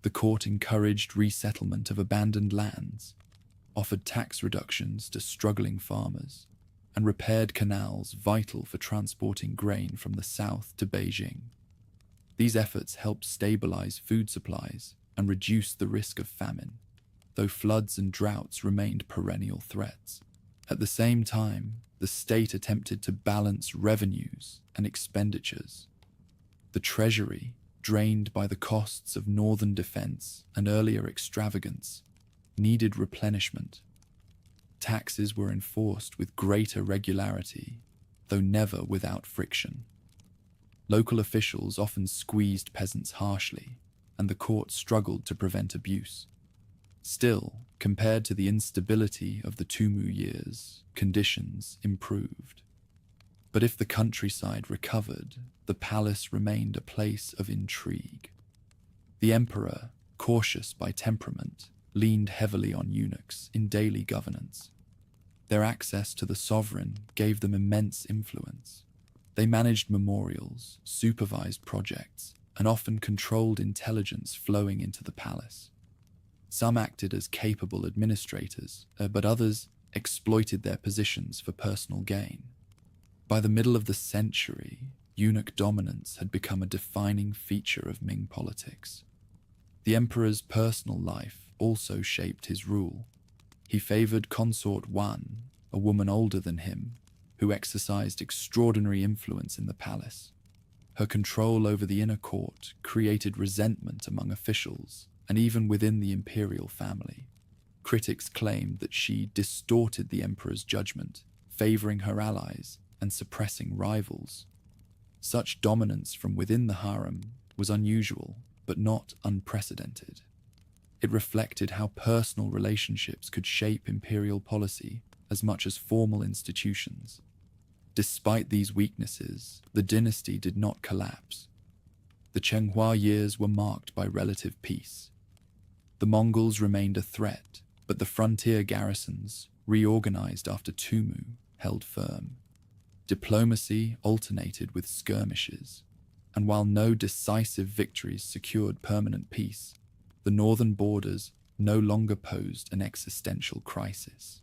Speaker 1: The court encouraged resettlement of abandoned lands, offered tax reductions to struggling farmers, and repaired canals vital for transporting grain from the south to Beijing. These efforts helped stabilize food supplies and reduce the risk of famine, though floods and droughts remained perennial threats. At the same time, the state attempted to balance revenues and expenditures. The treasury, drained by the costs of northern defense and earlier extravagance, needed replenishment. Taxes were enforced with greater regularity, though never without friction. Local officials often squeezed peasants harshly, and the court struggled to prevent abuse. Still, compared to the instability of the Tumu years, conditions improved. But if the countryside recovered, the palace remained a place of intrigue. The emperor, cautious by temperament, leaned heavily on eunuchs in daily governance. Their access to the sovereign gave them immense influence. They managed memorials, supervised projects, and often controlled intelligence flowing into the palace. Some acted as capable administrators, but others exploited their positions for personal gain. By the middle of the century, eunuch dominance had become a defining feature of Ming politics. The emperor's personal life also shaped his rule. He favored Consort Wan, a woman older than him, who exercised extraordinary influence in the palace. Her control over the inner court created resentment among officials and even within the imperial family. Critics claimed that she distorted the emperor's judgment, favoring her allies and suppressing rivals. Such dominance from within the harem was unusual, but not unprecedented. It reflected how personal relationships could shape imperial policy as much as formal institutions. Despite these weaknesses, the dynasty did not collapse. The Chenghua years were marked by relative peace. The Mongols remained a threat, but the frontier garrisons, reorganized after Tumu, held firm. Diplomacy alternated with skirmishes, and while no decisive victories secured permanent peace, the northern borders no longer posed an existential crisis.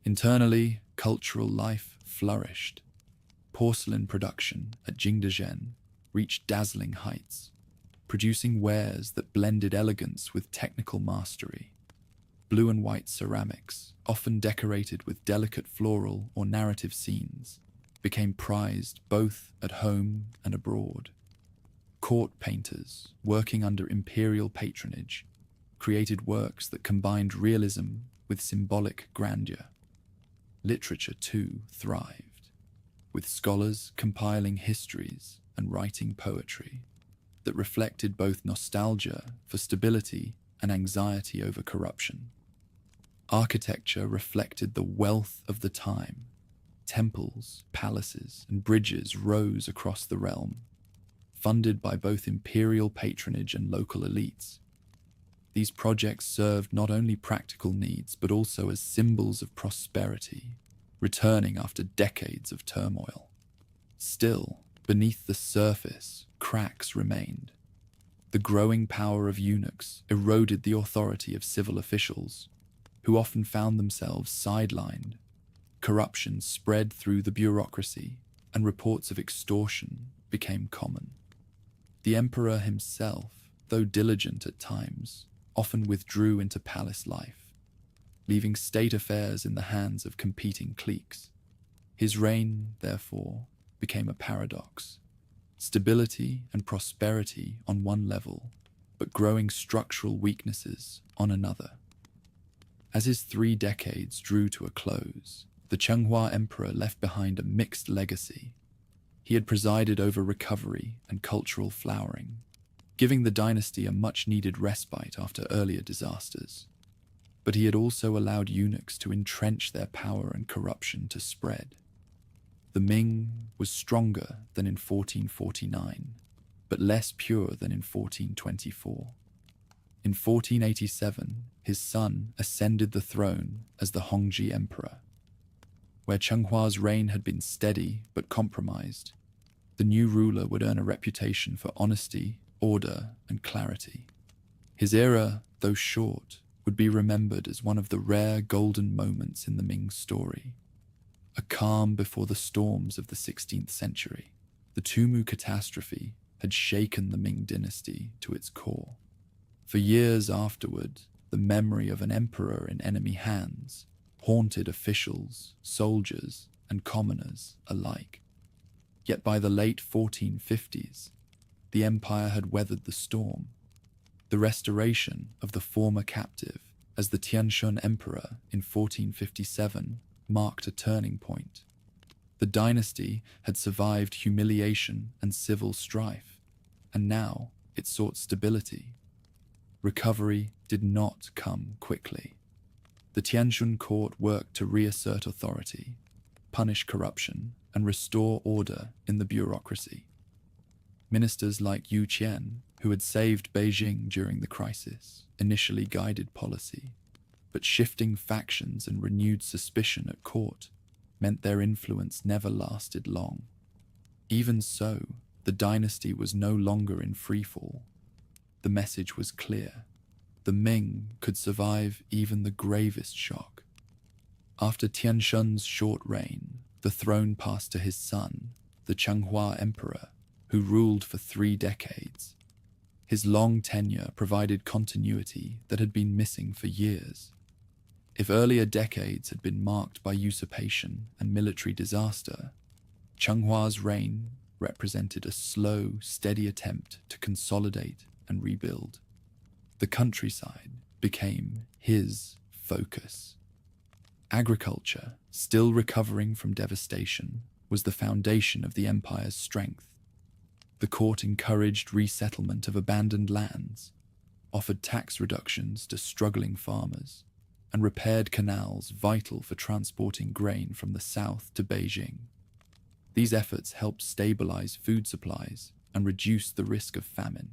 Speaker 1: Internally, cultural life flourished. Porcelain production at Jingdezhen reached dazzling heights. producing wares that blended elegance with technical mastery. Blue and white ceramics, often decorated with delicate floral or narrative scenes, became prized both at home and abroad. Court painters, working under imperial patronage, created works that combined realism with symbolic grandeur. Literature, too, thrived, with scholars compiling histories and writing poetry that reflected both nostalgia for stability and anxiety over corruption. Architecture reflected the wealth of the time. Temples, palaces, and bridges rose across the realm, funded by both imperial patronage and local elites. These projects served not only practical needs but also as symbols of prosperity, returning after decades of turmoil. Still, beneath the surface, cracks remained. The growing power of eunuchs eroded the authority of civil officials, who often found themselves sidelined. Corruption spread through the bureaucracy, and reports of extortion became common. The emperor himself, though diligent at times, often withdrew into palace life, leaving state affairs in the hands of competing cliques. His reign, therefore, became a paradox. Stability and prosperity on one level, but growing structural weaknesses on another. As his 3 decades drew to a close, the Chenghua emperor left behind a mixed legacy. He had presided over recovery and cultural flowering, giving the dynasty a much-needed respite after earlier disasters. But he had also allowed eunuchs to entrench their power and corruption to spread. The Ming was stronger than in 1449, but less pure than in 1424. In 1487, his son ascended the throne as the Hongji emperor. Where Chenghua's reign had been steady but compromised, the new ruler would earn a reputation for honesty, order, and clarity. His era, though short, would be remembered as one of the rare golden moments in the Ming story. A calm before the storms of the 16th century, the Tumu catastrophe had shaken the Ming dynasty to its core. For years afterward, the memory of an emperor in enemy hands haunted officials, soldiers, and commoners alike. Yet by the late 1450s, the empire had weathered the storm. The restoration of the former captive as the Tianshun emperor in 1457 marked a turning point. The dynasty had survived humiliation and civil strife, and now it sought stability. Recovery did not come quickly. The Tianshun court worked to reassert authority, punish corruption, and restore order in the bureaucracy. Ministers like Yu Qian, who had saved Beijing during the crisis, initially guided policy, but shifting factions and renewed suspicion at court meant their influence never lasted long. Even so, the dynasty was no longer in freefall. The message was clear. The Ming could survive even the gravest shock. After Tianshun's short reign, the throne passed to his son, the Chenghua emperor, who ruled for 3 decades. His long tenure provided continuity that had been missing for years. If earlier decades had been marked by usurpation and military disaster, Chenghua's reign represented a slow, steady attempt to consolidate and rebuild. The countryside became his focus. Agriculture, still recovering from devastation, was the foundation of the empire's strength. The court encouraged resettlement of abandoned lands, offered tax reductions to struggling farmers, and repaired canals vital for transporting grain from the south to Beijing. These efforts helped stabilize food supplies and reduce the risk of famine,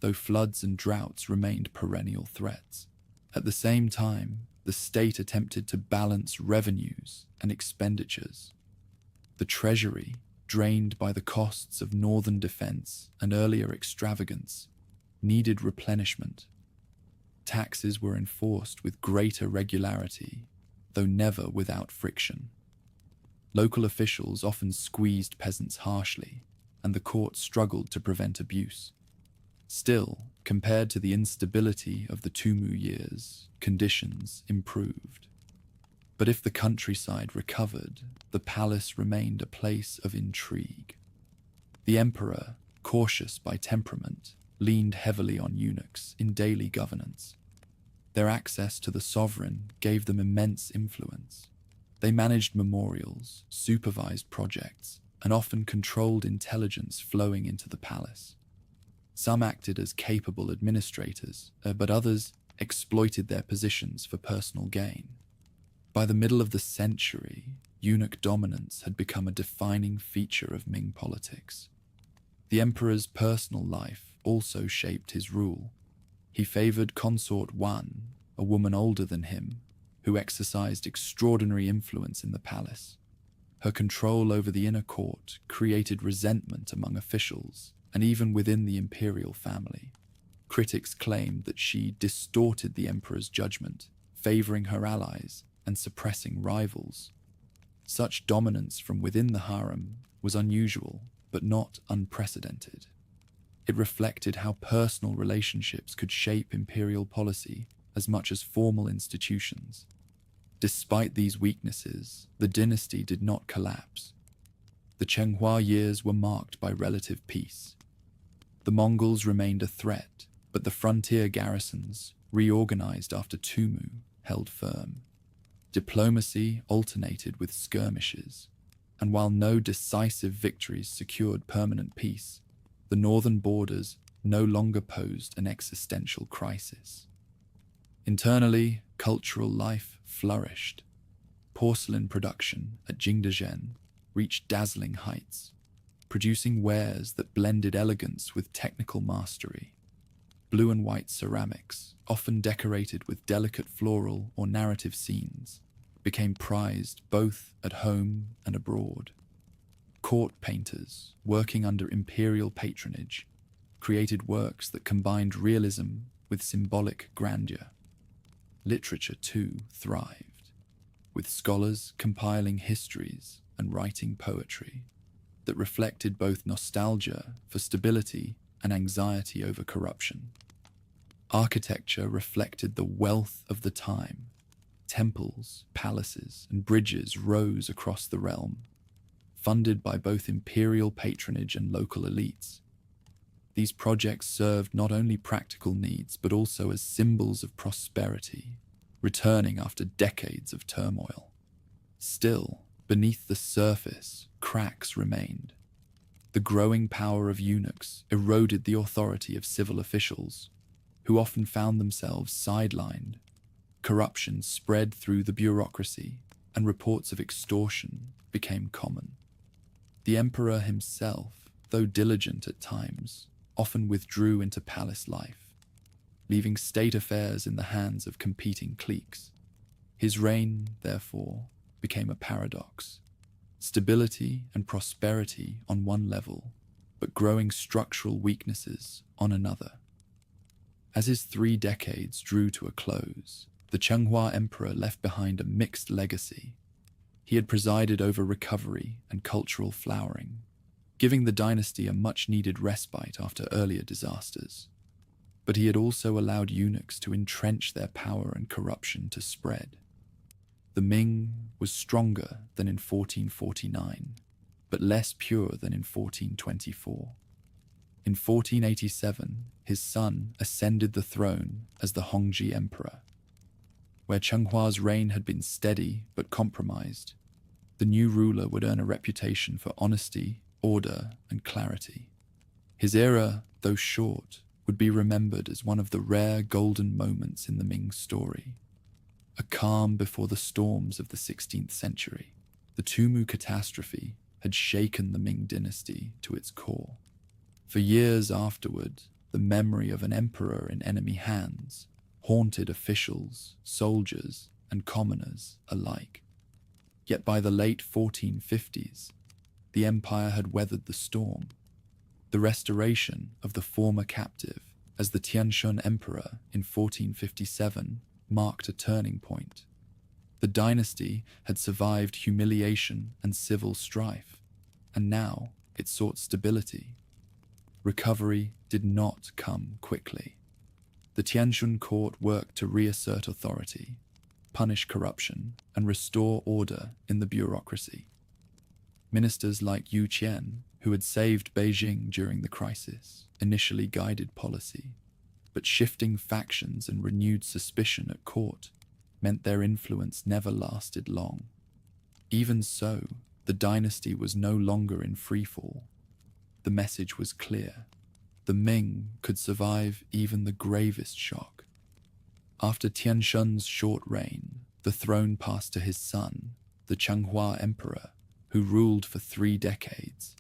Speaker 1: though floods and droughts remained perennial threats. At the same time, the state attempted to balance revenues and expenditures. The treasury, drained by the costs of northern defense and earlier extravagance, needed replenishment. Taxes were enforced with greater regularity, though never without friction. Local officials often squeezed peasants harshly, and the court struggled to prevent abuse. Still, compared to the instability of the Tumu years, conditions improved. But if the countryside recovered, the palace remained a place of intrigue. The emperor, cautious by temperament, leaned heavily on eunuchs in daily governance. Their access to the sovereign gave them immense influence. They managed memorials, supervised projects, and often controlled intelligence flowing into the palace. Some acted as capable administrators, but others exploited their positions for personal gain. By the middle of the century, eunuch dominance had become a defining feature of Ming politics. The emperor's personal life also shaped his rule. He favored Consort Wan, a woman older than him, who exercised extraordinary influence in the palace. Her control over the inner court created resentment among officials and even within the imperial family. Critics claimed that she distorted the emperor's judgment, favoring her allies and suppressing rivals. Such dominance from within the harem was unusual, but not unprecedented. It reflected how personal relationships could shape imperial policy as much as formal institutions. Despite these weaknesses, the dynasty did not collapse. The Chenghua years were marked by relative peace. The Mongols remained a threat, but the frontier garrisons, reorganized after Tumu, held firm. Diplomacy alternated with skirmishes, and while no decisive victories secured permanent peace, the northern borders no longer posed an existential crisis. Internally, cultural life flourished. Porcelain production at Jingdezhen reached dazzling heights, producing wares that blended elegance with technical mastery. Blue and white ceramics, often decorated with delicate floral or narrative scenes, became prized both at home and abroad. Court painters, working under imperial patronage, created works that combined realism with symbolic grandeur. Literature, too, thrived, with scholars compiling histories and writing poetry that reflected both nostalgia for stability and anxiety over corruption. Architecture reflected the wealth of the time. Temples, palaces, and bridges rose across the realm, funded by both imperial patronage and local elites. These projects served not only practical needs but also as symbols of prosperity, returning after decades of turmoil. Still, beneath the surface, cracks remained. The growing power of eunuchs eroded the authority of civil officials, who often found themselves sidelined. Corruption spread through the bureaucracy, and reports of extortion became common. The emperor himself, though diligent at times, often withdrew into palace life, leaving state affairs in the hands of competing cliques. His reign, therefore, became a paradox. Stability and prosperity on one level, but growing structural weaknesses on another. As his 3 decades drew to a close, the Chenghua emperor left behind a mixed legacy. He had presided over recovery and cultural flowering, giving the dynasty a much-needed respite after earlier disasters. But he had also allowed eunuchs to entrench their power and corruption to spread. The Ming was stronger than in 1449, but less pure than in 1424. In 1487, his son ascended the throne as the Hongji emperor. Where Chenghua's reign had been steady but compromised, the new ruler would earn a reputation for honesty, order, and clarity. His era, though short, would be remembered as one of the rare golden moments in the Ming story. A calm before the storms of the 16th century, the Tumu catastrophe had shaken the Ming dynasty to its core. For years afterward, the memory of an emperor in enemy hands haunted officials, soldiers, and commoners alike. Yet by the late 1450s, the empire had weathered the storm. The restoration of the former captive as the Tianshun emperor in 1457 marked a turning point. The dynasty had survived humiliation and civil strife, and now it sought stability. recovery did not come quickly. The Tianshun court worked to reassert authority, punish corruption, and restore order in the bureaucracy. Ministers like Yu Qian, who had saved Beijing during the crisis, initially guided policy, but shifting factions and renewed suspicion at court meant their influence never lasted long. Even so, the dynasty was no longer in freefall. The message was clear. The Ming could survive even the gravest shock. After Tianshun's short reign, the throne passed to his son, the Changhua Emperor, who ruled for 3 decades.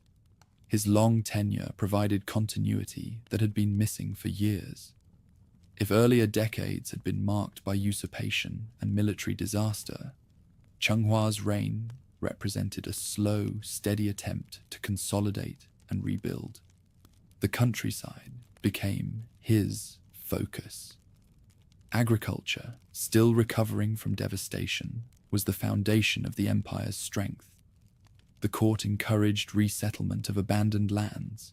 Speaker 1: His long tenure provided continuity that had been missing for years. If earlier decades had been marked by usurpation and military disaster, Chenghua's reign represented a slow, steady attempt to consolidate and rebuild. The countryside became his focus. Agriculture, still recovering from devastation, was the foundation of the empire's strength. The court encouraged resettlement of abandoned lands,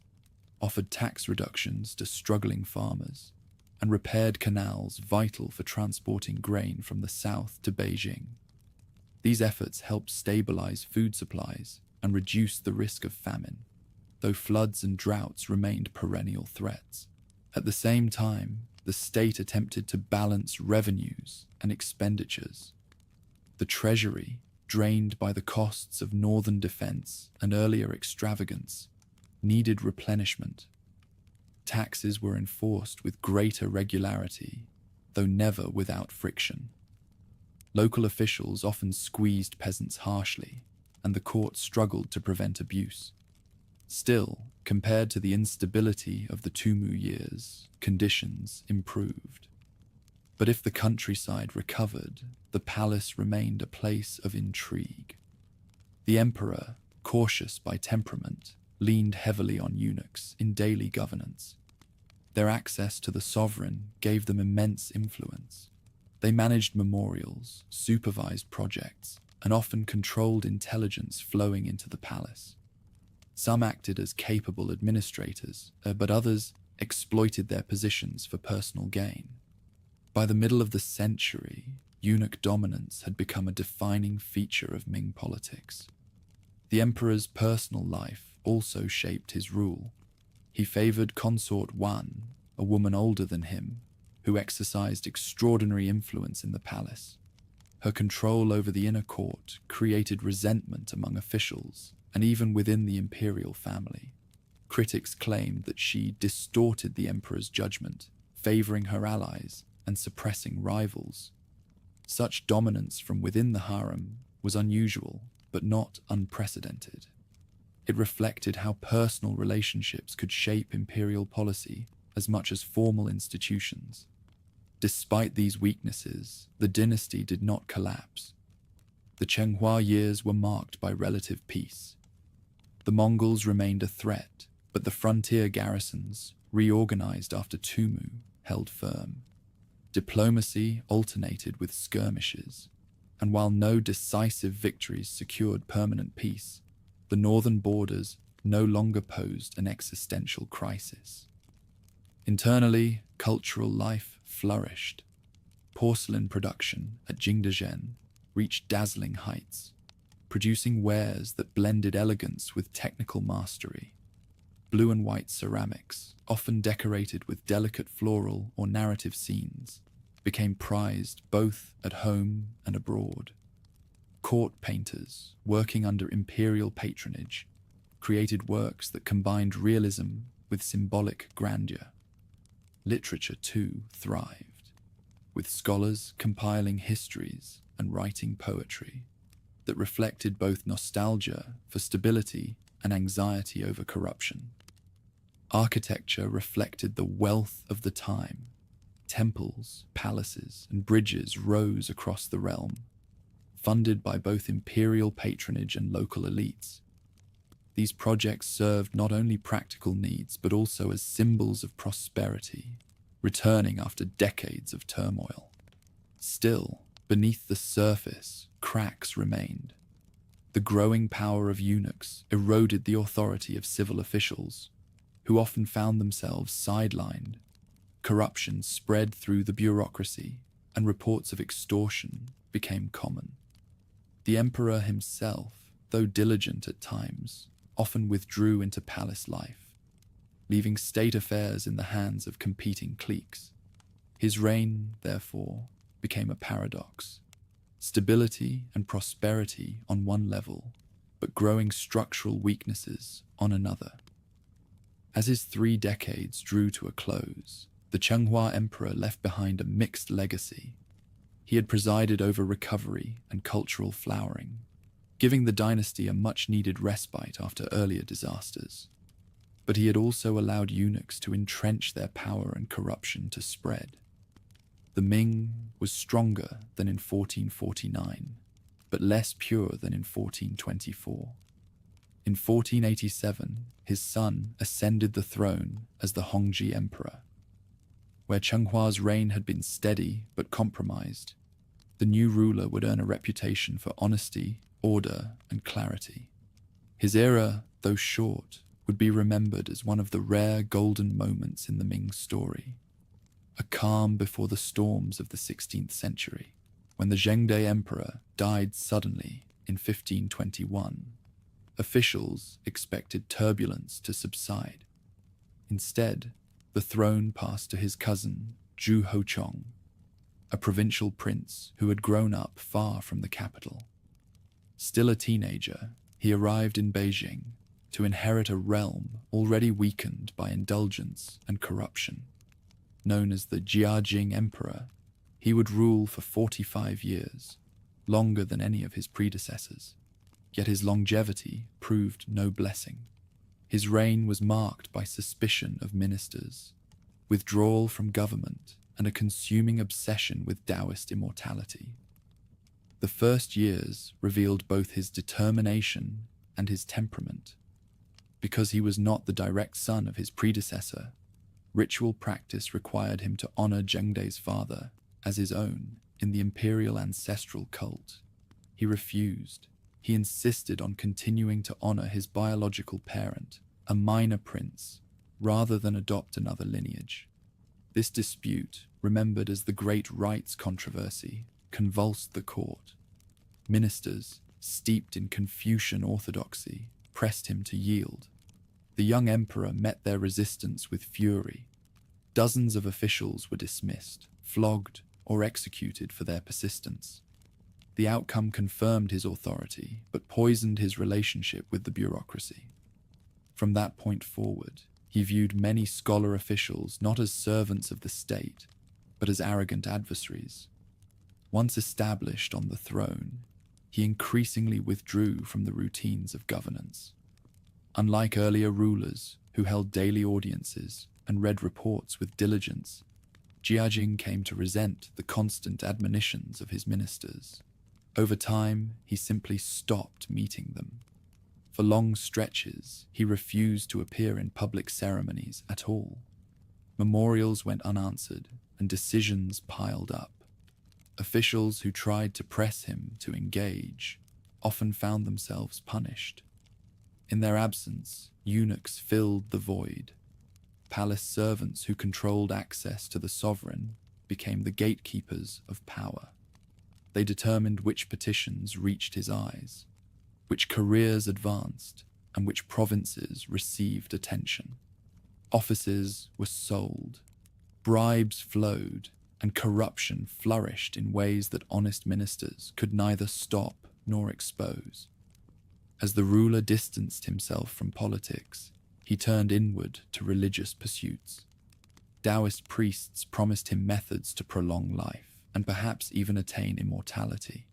Speaker 1: offered tax reductions to struggling farmers, and repaired canals vital for transporting grain from the south to Beijing. These efforts helped stabilize food supplies and reduce the risk of famine, though floods and droughts remained perennial threats. At the same time, the state attempted to balance revenues and expenditures. The treasury, drained by the costs of northern defense and earlier extravagance, needed replenishment. Taxes were enforced with greater regularity, though never without friction. Local officials often squeezed peasants harshly, and the court struggled to prevent abuse. Still, compared to the instability of the Tumu years, conditions improved. But if the countryside recovered, the palace remained a place of intrigue. The emperor, cautious by temperament, leaned heavily on eunuchs in daily governance. Their access to the sovereign gave them immense influence. They managed memorials, supervised projects, and often controlled intelligence flowing into the palace. Some acted as capable administrators, but others exploited their positions for personal gain. By the middle of the century, eunuch dominance had become a defining feature of Ming politics. The emperor's personal life also shaped his rule. He favored consort Wan, a woman older than him, who exercised extraordinary influence in the palace. Her control over the inner court created resentment among officials and even within the imperial family. Critics claimed that she distorted the emperor's judgment, favoring her allies and suppressing rivals. Such dominance from within the harem was unusual, but not unprecedented. It reflected how personal relationships could shape imperial policy as much as formal institutions. Despite these weaknesses, the dynasty did not collapse. The Chenghua years were marked by relative peace. The Mongols remained a threat, but the frontier garrisons, reorganized after Tumu, held firm. Diplomacy alternated with skirmishes, and while no decisive victories secured permanent peace, the northern borders no longer posed an existential crisis. Internally, cultural life flourished. Porcelain production at Jingdezhen reached dazzling heights, producing wares that blended elegance with technical mastery. Blue and white ceramics, often decorated with delicate floral or narrative scenes, became prized both at home and abroad. Court painters, working under imperial patronage, created works that combined realism with symbolic grandeur. Literature, too, thrived, with scholars compiling histories and writing poetry that reflected both nostalgia for stability and anxiety over corruption. Architecture reflected the wealth of the time. Temples, palaces, and bridges rose across the realm, funded by both imperial patronage and local elites. These projects served not only practical needs but also as symbols of prosperity, returning after decades of turmoil. Still, beneath the surface, cracks remained. The growing power of eunuchs eroded the authority of civil officials. who often found themselves sidelined. Corruption spread through the bureaucracy, and reports of extortion became common. The emperor himself, though diligent at times, often withdrew into palace life, leaving state affairs in the hands of competing cliques. His reign, therefore, became a paradox. Stability and prosperity on one level, but growing structural weaknesses on another. As his 3 decades drew to a close, the Chenghua emperor left behind a mixed legacy. He had presided over recovery and cultural flowering, giving the dynasty a much-needed respite after earlier disasters. But he had also allowed eunuchs to entrench their power and corruption to spread. The Ming was stronger than in 1449, but less pure than in 1424. In 1487, his son ascended the throne as the Hongji emperor. Where Chenghua's reign had been steady but compromised, the new ruler would earn a reputation for honesty, order, and clarity. His era, though short, would be remembered as one of the rare golden moments in the Ming story. A calm before the storms of the 16th century, when the Zhengde emperor died suddenly in 1521. Officials expected turbulence to subside. Instead, the throne passed to his cousin, Zhu Hochong, a provincial prince who had grown up far from the capital. Still a teenager, he arrived in Beijing to inherit a realm already weakened by indulgence and corruption. Known as the Jiajing Emperor, he would rule for 45 years, longer than any of his predecessors. Yet his longevity proved no blessing. His reign was marked by suspicion of ministers, withdrawal from government, and a consuming obsession with Taoist immortality. The first years revealed both his determination and his temperament. Because he was not the direct son of his predecessor, ritual practice required him to honor Zhengde's father as his own in the imperial ancestral cult. He refused. He insisted on continuing to honor his biological parent, a minor prince, rather than adopt another lineage. This dispute, remembered as the Great Rights Controversy, convulsed the court. Ministers, steeped in Confucian orthodoxy, pressed him to yield. The young emperor met their resistance with fury. Dozens of officials were dismissed, flogged, or executed for their persistence. The outcome confirmed his authority, but poisoned his relationship with the bureaucracy. From that point forward, he viewed many scholar officials not as servants of the state, but as arrogant adversaries. Once established on the throne, he increasingly withdrew from the routines of governance. Unlike earlier rulers who held daily audiences and read reports with diligence, Jiajing came to resent the constant admonitions of his ministers. Over time, he simply stopped meeting them. For long stretches, he refused to appear in public ceremonies at all. Memorials went unanswered, and decisions piled up. Officials who tried to press him to engage often found themselves punished. In their absence, eunuchs filled the void. Palace servants who controlled access to the sovereign became the gatekeepers of power. They determined which petitions reached his eyes, which careers advanced, and which provinces received attention. Offices were sold, bribes flowed, and corruption flourished in ways that honest ministers could neither stop nor expose. As the ruler distanced himself from politics, he turned inward to religious pursuits. Taoist priests promised him methods to prolong life, and perhaps even attain immortality.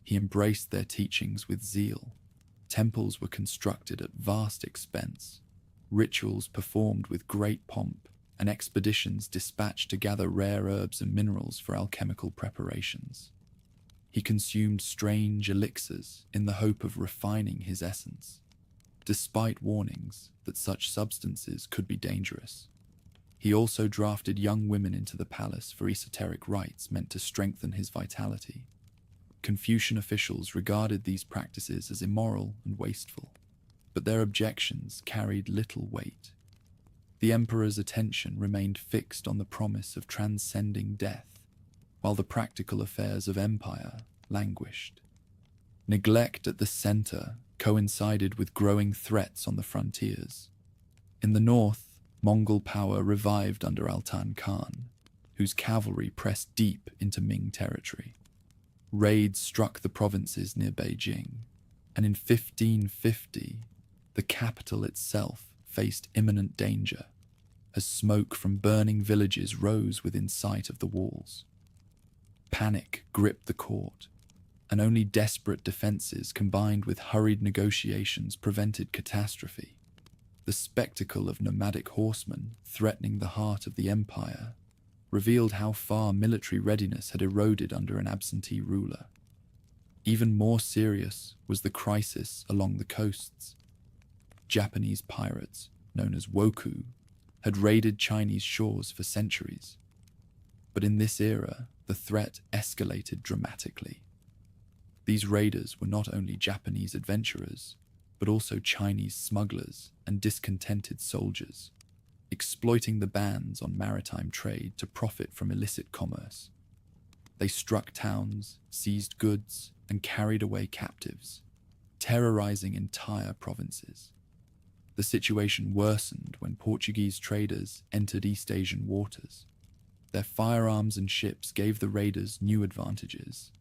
Speaker 1: He embraced their teachings with zeal. Temples were constructed at vast expense, rituals performed with great pomp, and expeditions dispatched to gather rare herbs and minerals for alchemical preparations. He consumed strange elixirs in the hope of refining his essence, despite warnings that such substances could be dangerous. He also drafted young women into the palace for esoteric rites meant to strengthen his vitality. Confucian officials regarded these practices as immoral and wasteful, but their objections carried little weight. The emperor's attention remained fixed on the promise of transcending death, while the practical affairs of empire languished. Neglect at the center coincided with growing threats on the frontiers. In the north, Mongol power revived under Altan Khan, whose cavalry pressed deep into Ming territory. Raids struck the provinces near Beijing, and in 1550, the capital itself faced imminent danger as smoke from burning villages rose within sight of the walls. Panic gripped the court, and only desperate defenses combined with hurried negotiations prevented catastrophe. The spectacle of nomadic horsemen threatening the heart of the empire revealed how far military readiness had eroded under an absentee ruler. Even more serious was the crisis along the coasts. Japanese pirates, known as wokou, had raided Chinese shores for centuries. But in this era, the threat escalated dramatically. These raiders were not only Japanese adventurers, but also Chinese smugglers and discontented soldiers, exploiting the bans on maritime trade to profit from illicit commerce. They struck towns, seized goods, and carried away captives, terrorizing entire provinces. The situation worsened when Portuguese traders entered East Asian waters. Their firearms and ships gave the raiders new advantages,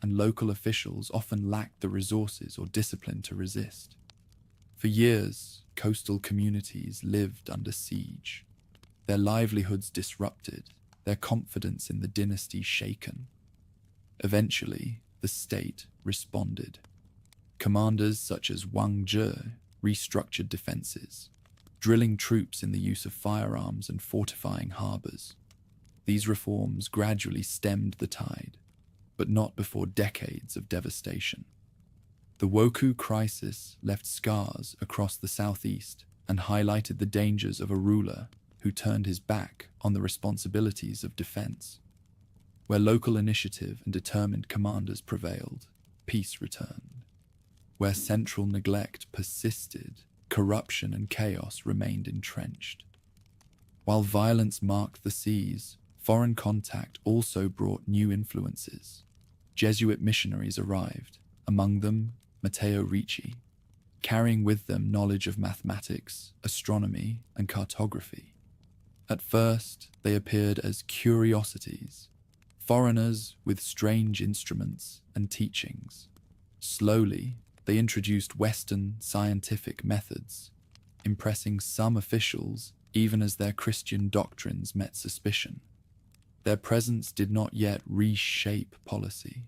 Speaker 1: and local officials often lacked the resources or discipline to resist. For years, coastal communities lived under siege, their livelihoods disrupted, their confidence in the dynasty shaken. Eventually, the state responded. Commanders such as Wang Zhe restructured defenses, drilling troops in the use of firearms and fortifying harbors. These reforms gradually stemmed the tide, but not before decades of devastation. The wokou crisis left scars across the southeast and highlighted the dangers of a ruler who turned his back on the responsibilities of defense. Where local initiative and determined commanders prevailed, peace returned. Where central neglect persisted, corruption and chaos remained entrenched. While violence marked the seas, foreign contact also brought new influences. Jesuit missionaries arrived, among them Matteo Ricci, carrying with them knowledge of mathematics, astronomy, and cartography. At first, they appeared as curiosities, foreigners with strange instruments and teachings. Slowly, they introduced Western scientific methods, impressing some officials even as their Christian doctrines met suspicion. Their presence did not yet reshape policy,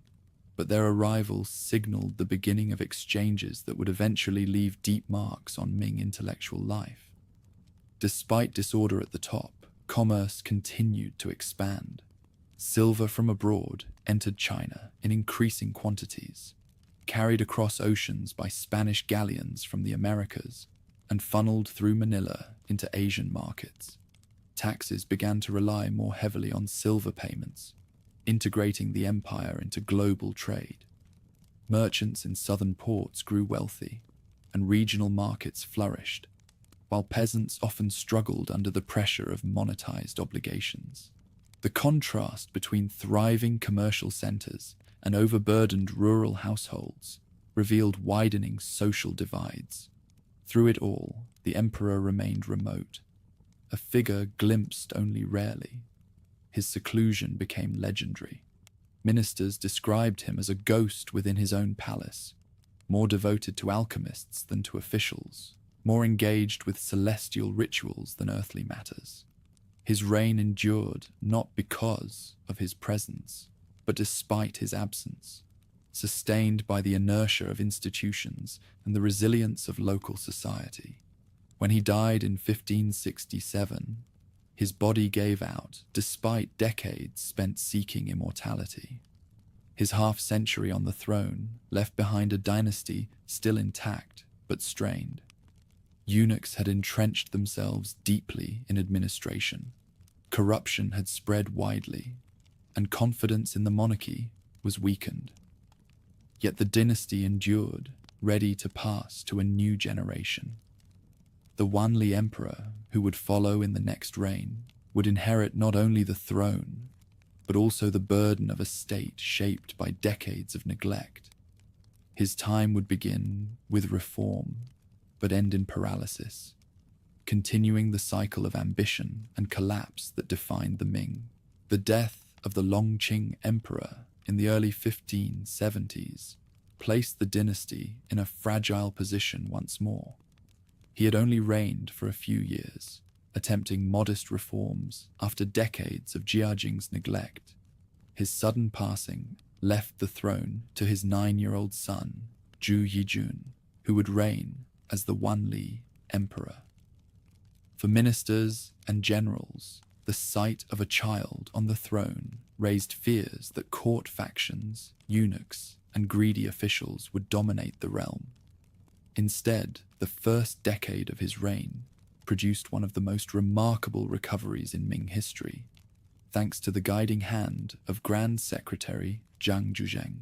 Speaker 1: but their arrival signaled the beginning of exchanges that would eventually leave deep marks on Ming intellectual life. Despite disorder at the top, commerce continued to expand. Silver from abroad entered China in increasing quantities, carried across oceans by Spanish galleons from the Americas, and funneled through Manila into Asian markets. Taxes began to rely more heavily on silver payments, integrating the empire into global trade. Merchants in southern ports grew wealthy, and regional markets flourished, while peasants often struggled under the pressure of monetized obligations. The contrast between thriving commercial centers and overburdened rural households revealed widening social divides. Through it all, the emperor remained remote, a figure glimpsed only rarely. His seclusion became legendary. Ministers described him as a ghost within his own palace, more devoted to alchemists than to officials, more engaged with celestial rituals than earthly matters. His reign endured not because of his presence, but despite his absence, sustained by the inertia of institutions and the resilience of local society. When he died in 1567, his body gave out despite decades spent seeking immortality. His half-century on the throne left behind a dynasty still intact but strained. Eunuchs had entrenched themselves deeply in administration. Corruption had spread widely, and confidence in the monarchy was weakened. Yet the dynasty endured, ready to pass to a new generation. The Wanli emperor, who would follow in the next reign, would inherit not only the throne, but also the burden of a state shaped by decades of neglect. His time would begin with reform, but end in paralysis, continuing the cycle of ambition and collapse that defined the Ming. The death of the Longqing emperor in the early 1570s placed the dynasty in a fragile position once more. He had only reigned for a few years, attempting modest reforms after decades of Jiajing's neglect. His sudden passing left the throne to his 9-year-old son, Zhu Yijun, who would reign as the Wanli emperor. For ministers and generals, the sight of a child on the throne raised fears that court factions, eunuchs, and greedy officials would dominate the realm. Instead, the first decade of his reign produced one of the most remarkable recoveries in Ming history, thanks to the guiding hand of Grand Secretary Zhang Zhuzheng.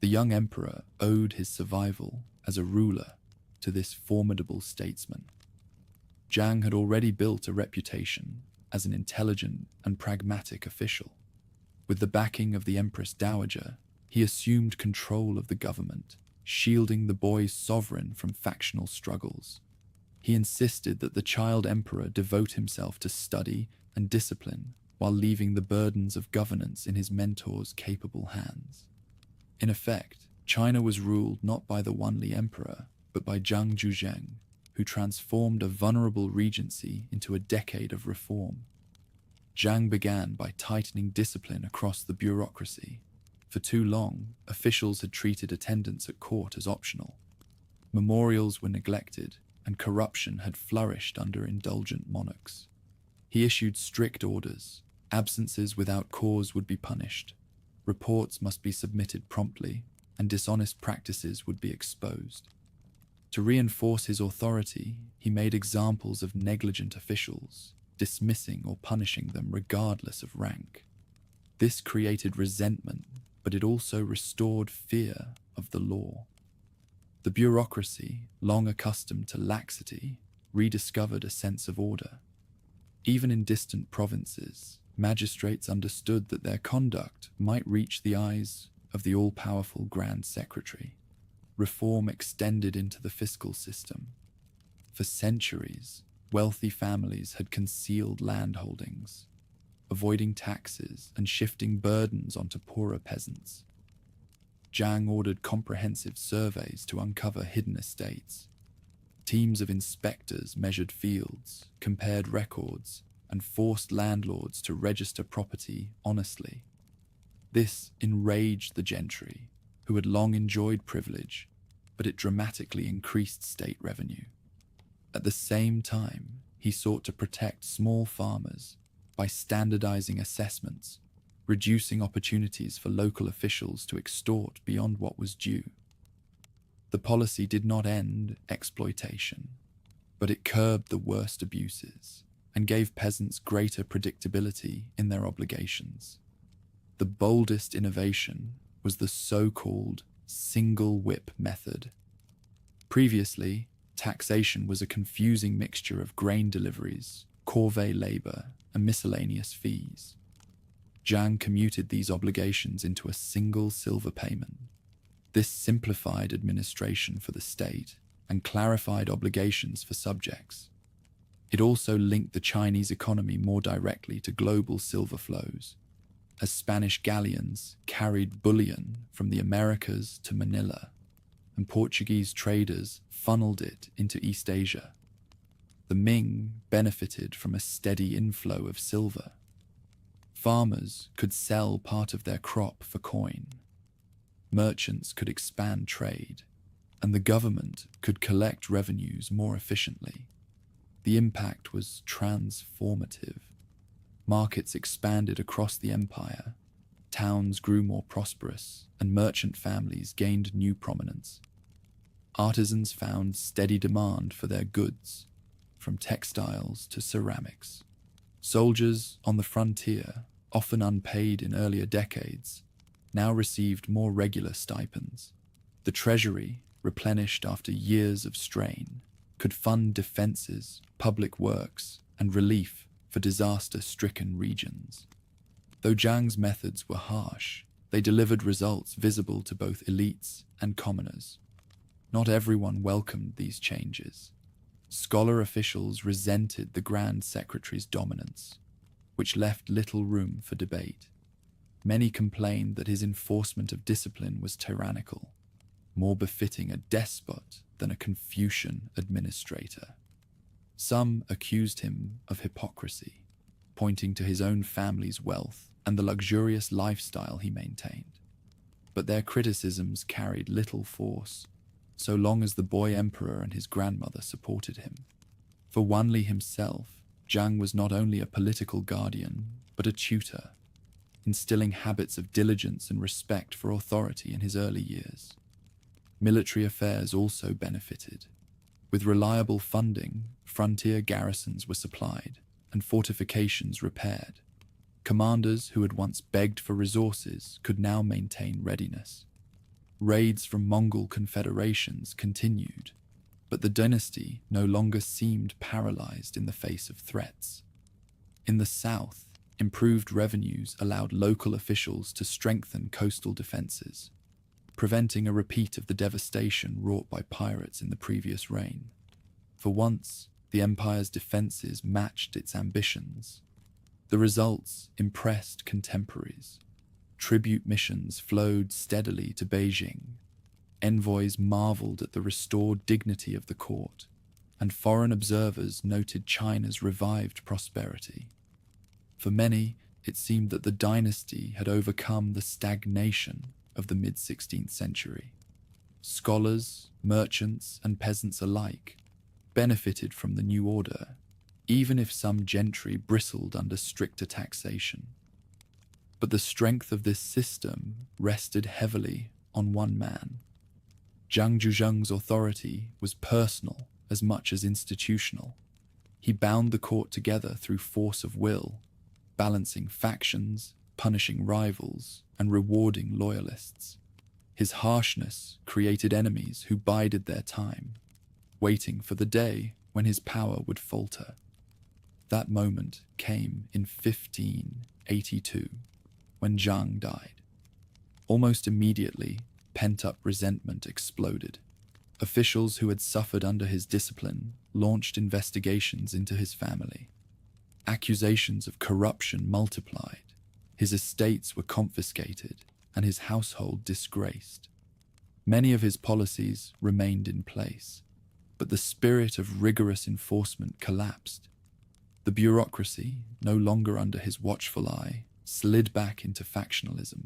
Speaker 1: The young emperor owed his survival as a ruler to this formidable statesman. Zhang had already built a reputation as an intelligent and pragmatic official. With the backing of the Empress Dowager, he assumed control of the government, shielding the boy's sovereign from factional struggles. He insisted that the child emperor devote himself to study and discipline while leaving the burdens of governance in his mentor's capable hands. In effect, China was ruled not by the Wanli emperor, but by Zhang Zhuzheng, who transformed a vulnerable regency into a decade of reform. Zhang began by tightening discipline across the bureaucracy. For too long, officials had treated attendance at court as optional. Memorials were neglected, and corruption had flourished under indulgent monarchs. He issued strict orders. Absences without cause would be punished. Reports must be submitted promptly, and dishonest practices would be exposed. To reinforce his authority, he made examples of negligent officials, dismissing or punishing them regardless of rank. This created resentment, but it also restored fear of the law. The bureaucracy, long accustomed to laxity, rediscovered a sense of order. Even in distant provinces, magistrates understood that their conduct might reach the eyes of the all-powerful Grand Secretary. Reform extended into the fiscal system. For centuries, wealthy families had concealed land holdings, avoiding taxes and shifting burdens onto poorer peasants. Zhang ordered comprehensive surveys to uncover hidden estates. Teams of inspectors measured fields, compared records, and forced landlords to register property honestly. This enraged the gentry, who had long enjoyed privilege, but it dramatically increased state revenue. At the same time, he sought to protect small farmers by standardizing assessments, reducing opportunities for local officials to extort beyond what was due. The policy did not end exploitation, but it curbed the worst abuses and gave peasants greater predictability in their obligations. The boldest innovation was the so-called single whip method. Previously, taxation was a confusing mixture of grain deliveries, corvée labor, and miscellaneous fees. Zhang commuted these obligations into a single silver payment. This simplified administration for the state and clarified obligations for subjects. It also linked the Chinese economy more directly to global silver flows, as Spanish galleons carried bullion from the Americas to Manila, and Portuguese traders funneled it into East Asia. The Ming benefited from a steady inflow of silver. Farmers could sell part of their crop for coin. Merchants could expand trade, and the government could collect revenues more efficiently. The impact was transformative. Markets expanded across the empire, towns grew more prosperous, and merchant families gained new prominence. Artisans found steady demand for their goods, from textiles to ceramics. Soldiers on the frontier, often unpaid in earlier decades, now received more regular stipends. The treasury, replenished after years of strain, could fund defenses, public works, and relief for disaster-stricken regions. Though Zhang's methods were harsh, they delivered results visible to both elites and commoners. Not everyone welcomed these changes. Scholar officials resented the Grand Secretary's dominance, which left little room for debate. Many complained that his enforcement of discipline was tyrannical, more befitting a despot than a Confucian administrator. Some accused him of hypocrisy, pointing to his own family's wealth and the luxurious lifestyle he maintained. But their criticisms carried little force, so long as the boy emperor and his grandmother supported him. For Wanli himself, Zhang was not only a political guardian, but a tutor, instilling habits of diligence and respect for authority in his early years. Military affairs also benefited. With reliable funding, frontier garrisons were supplied and fortifications repaired. Commanders who had once begged for resources could now maintain readiness. Raids from Mongol confederations continued, but the dynasty no longer seemed paralyzed in the face of threats. In the south, improved revenues allowed local officials to strengthen coastal defenses, preventing a repeat of the devastation wrought by pirates in the previous reign. For once, the empire's defenses matched its ambitions. The results impressed contemporaries. Tribute missions flowed steadily to Beijing. Envoys marveled at the restored dignity of the court, and foreign observers noted China's revived prosperity. For many, it seemed that the dynasty had overcome the stagnation of the mid-16th century. Scholars, merchants, and peasants alike benefited from the new order, even if some gentry bristled under stricter taxation. But the strength of this system rested heavily on one man. Zhang Zhuzheng's authority was personal as much as institutional. He bound the court together through force of will, balancing factions, punishing rivals, and rewarding loyalists. His harshness created enemies who bided their time, waiting for the day when his power would falter. That moment came in 1582, when Zhang died. Almost immediately, pent-up resentment exploded. Officials who had suffered under his discipline launched investigations into his family. Accusations of corruption multiplied. His estates were confiscated and his household disgraced. Many of his policies remained in place, but the spirit of rigorous enforcement collapsed. The bureaucracy, no longer under his watchful eye, slid back into factionalism.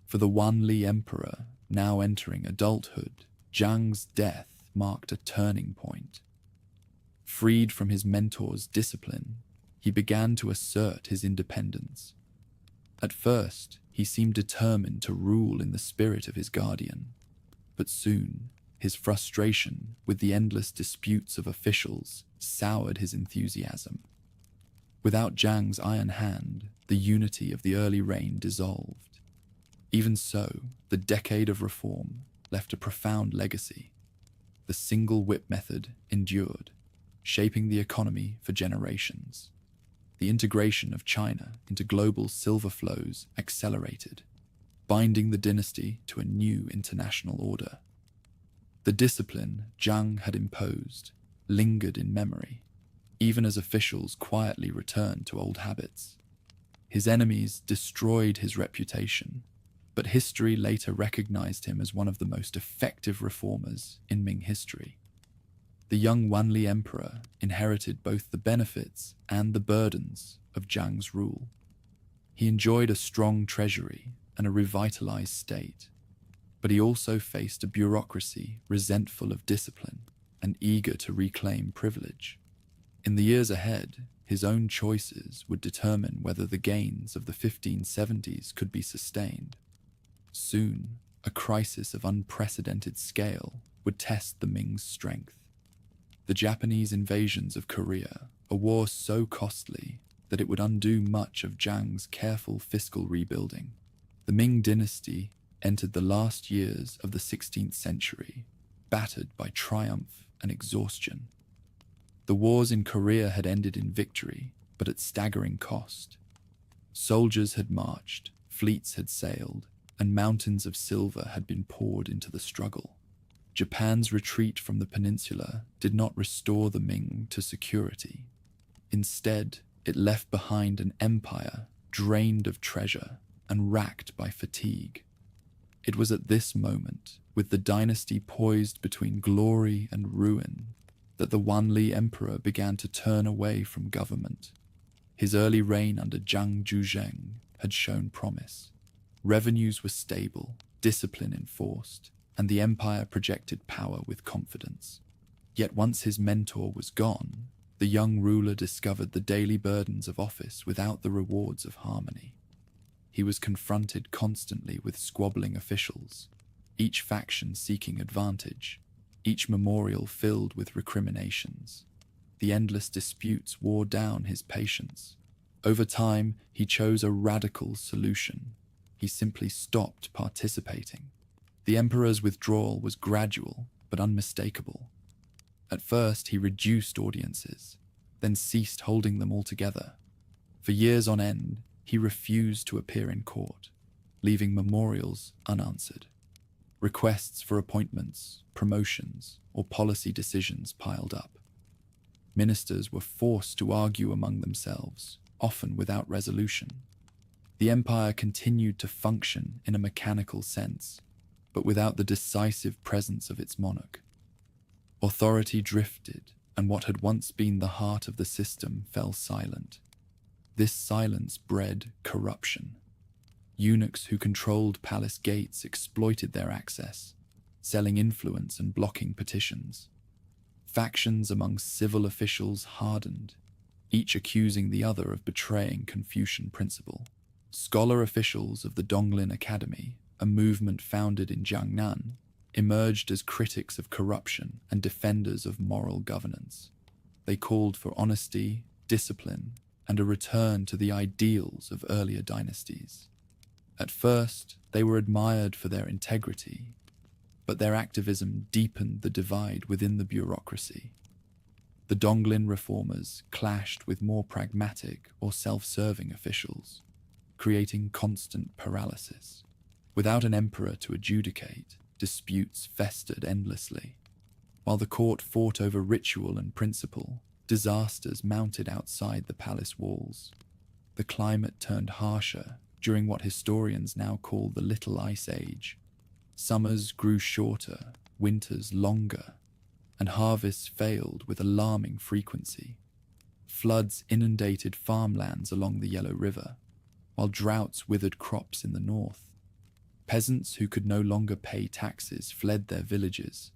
Speaker 1: For the Wanli emperor, now entering adulthood, Zhang's death marked a turning point. Freed from his mentor's discipline, he began to assert his independence. At first, he seemed determined to rule in the spirit of his guardian, but soon, his frustration with the endless disputes of officials soured his enthusiasm. Without Zhang's iron hand, the unity of the early reign dissolved. Even so, the decade of reform left a profound legacy. The single whip method endured, shaping the economy for generations. The integration of China into global silver flows accelerated, binding the dynasty to a new international order. The discipline Zhang had imposed lingered in memory, even as officials quietly returned to old habits. His enemies destroyed his reputation, but history later recognized him as one of the most effective reformers in Ming history. The young Wanli emperor inherited both the benefits and the burdens of Zhang's rule. He enjoyed a strong treasury and a revitalized state, but he also faced a bureaucracy resentful of discipline and eager to reclaim privilege. In the years ahead, his own choices would determine whether the gains of the 1570s could be sustained. Soon, a crisis of unprecedented scale would test the Ming's strength. The Japanese invasions of Korea, a war so costly that it would undo much of Zhang's careful fiscal rebuilding. The Ming Dynasty entered the last years of the 16th century, battered by triumph and exhaustion. The wars in Korea had ended in victory, but at staggering cost. Soldiers had marched, fleets had sailed, and mountains of silver had been poured into the struggle. Japan's retreat from the peninsula did not restore the Ming to security. Instead, it left behind an empire drained of treasure and racked by fatigue. It was at this moment, with the dynasty poised between glory and ruin, that the Wanli emperor began to turn away from government. His early reign under Zhang Zhuzheng had shown promise. Revenues were stable, discipline enforced, and the empire projected power with confidence. Yet once his mentor was gone, the young ruler discovered the daily burdens of office without the rewards of harmony. He was confronted constantly with squabbling officials, each faction seeking advantage, each memorial filled with recriminations. The endless disputes wore down his patience. Over time, he chose a radical solution. He simply stopped participating. The emperor's withdrawal was gradual but unmistakable. At first, he reduced audiences, then ceased holding them altogether. For years on end, he refused to appear in court, leaving memorials unanswered. Requests for appointments, promotions, or policy decisions piled up. Ministers were forced to argue among themselves, often without resolution. The empire continued to function in a mechanical sense, but without the decisive presence of its monarch. Authority drifted, and what had once been the heart of the system fell silent. This silence bred corruption. Eunuchs who controlled palace gates exploited their access, selling influence and blocking petitions. Factions among civil officials hardened, each accusing the other of betraying Confucian principle. Scholar officials of the Donglin Academy, a movement founded in Jiangnan, emerged as critics of corruption and defenders of moral governance. They called for honesty, discipline, and a return to the ideals of earlier dynasties. At first, they were admired for their integrity, but their activism deepened the divide within the bureaucracy. The Donglin reformers clashed with more pragmatic or self-serving officials, creating constant paralysis. Without an emperor to adjudicate, disputes festered endlessly. While the court fought over ritual and principle, disasters mounted outside the palace walls. The climate turned harsher during what historians now call the Little Ice Age. Summers grew shorter, winters longer, and harvests failed with alarming frequency. Floods inundated farmlands along the Yellow River, while droughts withered crops in the north. Peasants who could no longer pay taxes fled their villages,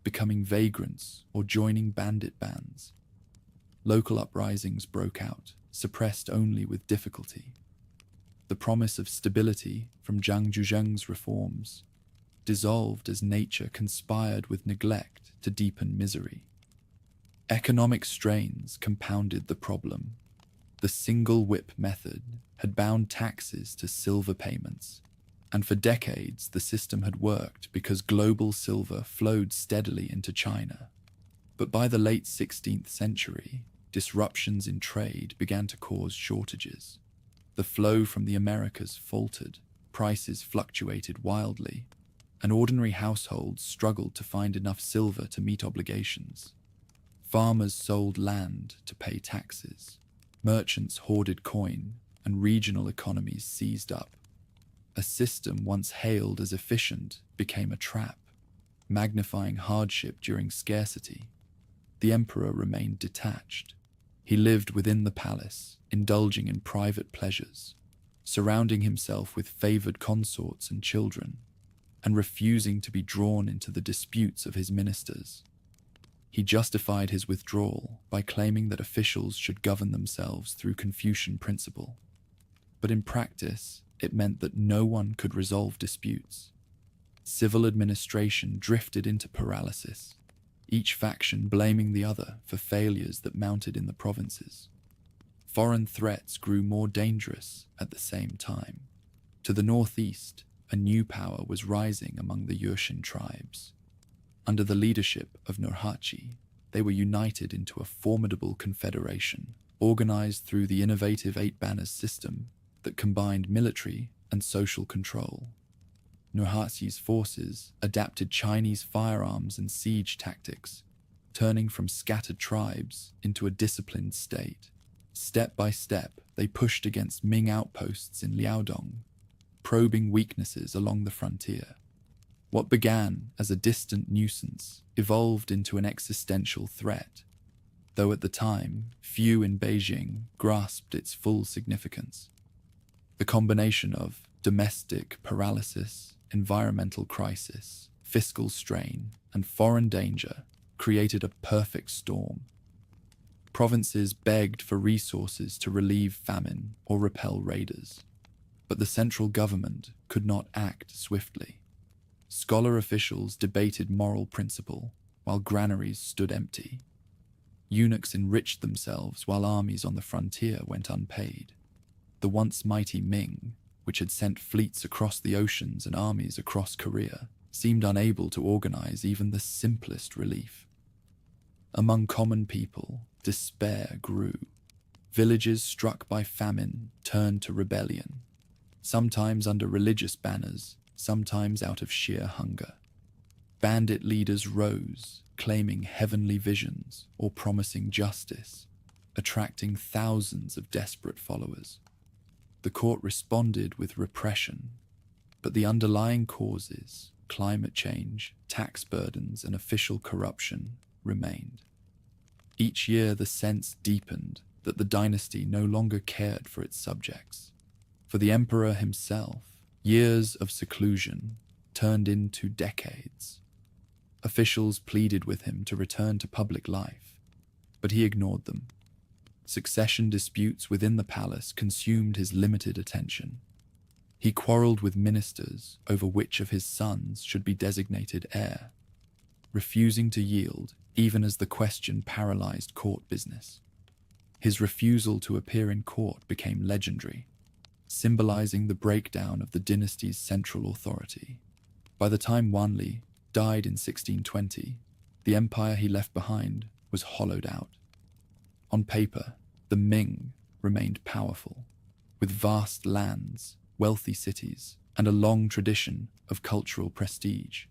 Speaker 1: becoming vagrants or joining bandit bands. Local uprisings broke out, suppressed only with difficulty. The promise of stability from Zhang Zhuzheng's reforms dissolved as nature conspired with neglect to deepen misery. Economic strains compounded the problem. The single whip method had bound taxes to silver payments, and for decades the system had worked because global silver flowed steadily into China. But by the late 16th century, disruptions in trade began to cause shortages. The flow from the Americas faltered, prices fluctuated wildly, and ordinary households struggled to find enough silver to meet obligations. Farmers sold land to pay taxes, merchants hoarded coin, and regional economies seized up. A system once hailed as efficient became a trap, magnifying hardship during scarcity. The emperor remained detached. He lived within the palace, indulging in private pleasures, surrounding himself with favored consorts and children, and refusing to be drawn into the disputes of his ministers. He justified his withdrawal by claiming that officials should govern themselves through Confucian principle. But in practice, it meant that no one could resolve disputes. Civil administration drifted into paralysis, each faction blaming the other for failures that mounted in the provinces. Foreign threats grew more dangerous at the same time. To the northeast, a new power was rising among the Yurshin tribes. Under the leadership of Nurhaci, they were united into a formidable confederation, organized through the innovative Eight Banners system that combined military and social control. Nurhaci's forces adapted Chinese firearms and siege tactics, turning from scattered tribes into a disciplined state. Step by step, they pushed against Ming outposts in Liaodong, probing weaknesses along the frontier. What began as a distant nuisance evolved into an existential threat, though at the time, few in Beijing grasped its full significance. The combination of domestic paralysis, environmental crisis, fiscal strain, and foreign danger created a perfect storm. Provinces begged for resources to relieve famine or repel raiders, but the central government could not act swiftly. Scholar officials debated moral principle, while granaries stood empty. Eunuchs enriched themselves while armies on the frontier went unpaid. The once mighty Ming, which had sent fleets across the oceans and armies across Korea, seemed unable to organize even the simplest relief. Among common people, despair grew. Villages struck by famine turned to rebellion, sometimes under religious banners, sometimes out of sheer hunger. Bandit leaders rose, claiming heavenly visions or promising justice, attracting thousands of desperate followers. The court responded with repression, but the underlying causes, climate change, tax burdens, and official corruption, remained. Each year the sense deepened that the dynasty no longer cared for its subjects. For the emperor himself, years of seclusion turned into decades. Officials pleaded with him to return to public life, but he ignored them. Succession disputes within the palace consumed his limited attention. He quarreled with ministers over which of his sons should be designated heir, refusing to yield even as the question paralyzed court business. His refusal to appear in court became legendary, symbolizing the breakdown of the dynasty's central authority. By the time Wanli died in 1620, the empire he left behind was hollowed out. On paper, the Ming remained powerful, with vast lands, wealthy cities, and a long tradition of cultural prestige.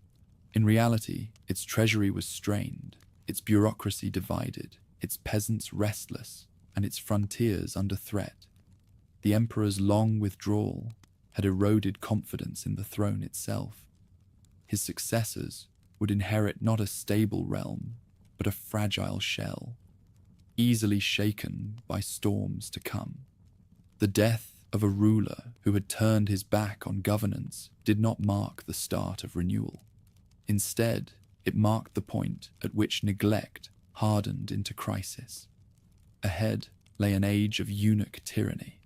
Speaker 1: In reality, its treasury was strained, its bureaucracy divided, its peasants restless, and its frontiers under threat. The emperor's long withdrawal had eroded confidence in the throne itself. His successors would inherit not a stable realm, but a fragile shell, easily shaken by storms to come. The death of a ruler who had turned his back on governance did not mark the start of renewal. Instead, it marked the point at which neglect hardened into crisis. Ahead lay an age of eunuch tyranny,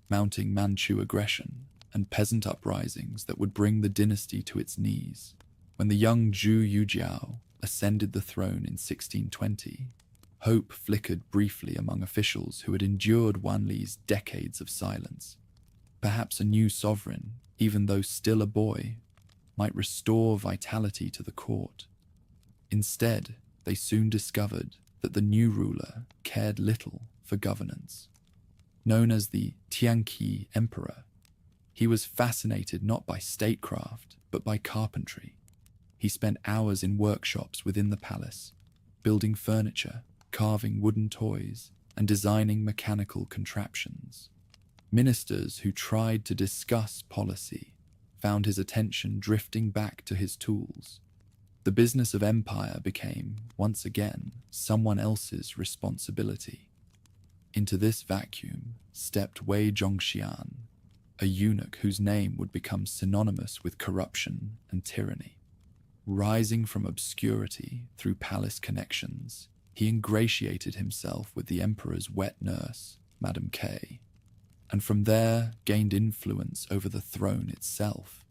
Speaker 1: mounting Manchu aggression, and peasant uprisings that would bring the dynasty to its knees. When the young Zhu Yujiao ascended the throne in 1620, hope flickered briefly among officials who had endured Wanli's decades of silence. Perhaps a new sovereign, even though still a boy, might restore vitality to the court. Instead, they soon discovered that the new ruler cared little for governance. Known as the Tianqi Emperor, he was fascinated not by statecraft, but by carpentry. He spent hours in workshops within the palace, building furniture, carving wooden toys, and designing mechanical contraptions. Ministers who tried to discuss policy found his attention drifting back to his tools. The business of empire became, once again, someone else's responsibility. Into this vacuum stepped Wei Zhongxian, a eunuch whose name would become synonymous with corruption and tyranny. Rising from obscurity through palace connections, he ingratiated himself with the emperor's wet nurse, Madame K, and from there gained influence over the throne itself.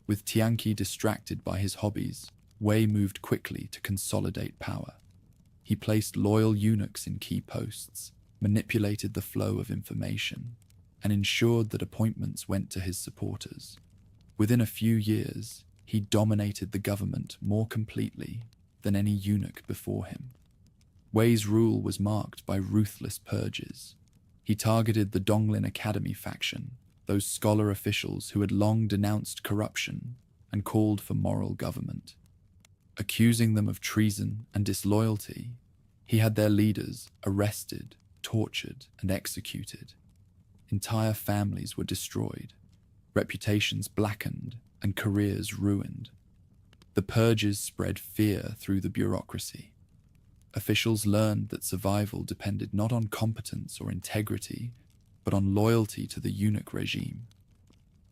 Speaker 1: With Tianqi distracted by his hobbies, Wei moved quickly to consolidate power. He placed loyal eunuchs in key posts, manipulated the flow of information, and ensured that appointments went to his supporters. Within a few years, he dominated the government more completely than any eunuch before him. Wei's rule was marked by ruthless purges. He targeted the Donglin Academy faction, those scholar officials who had long denounced corruption and called for moral government. Accusing them of treason and disloyalty, he had their leaders arrested, tortured, and executed. Entire families were destroyed, reputations blackened, and careers ruined. The purges spread fear through the bureaucracy. Officials learned that survival depended not on competence or integrity, but on loyalty to the eunuch regime.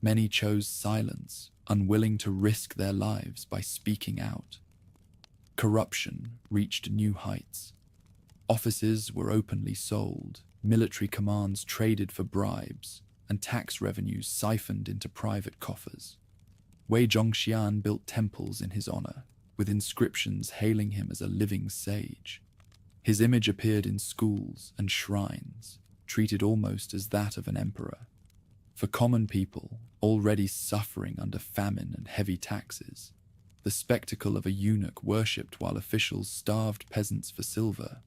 Speaker 1: Many chose silence, unwilling to risk their lives by speaking out. Corruption reached new heights. Offices were openly sold, military commands traded for bribes, and tax revenues siphoned into private coffers. Wei Zhongxian built temples in his honor, with inscriptions hailing him as a living sage. His image appeared in schools and shrines, treated almost as that of an emperor. For common people, already suffering under famine and heavy taxes, the spectacle of a eunuch worshipped while officials starved peasants for silver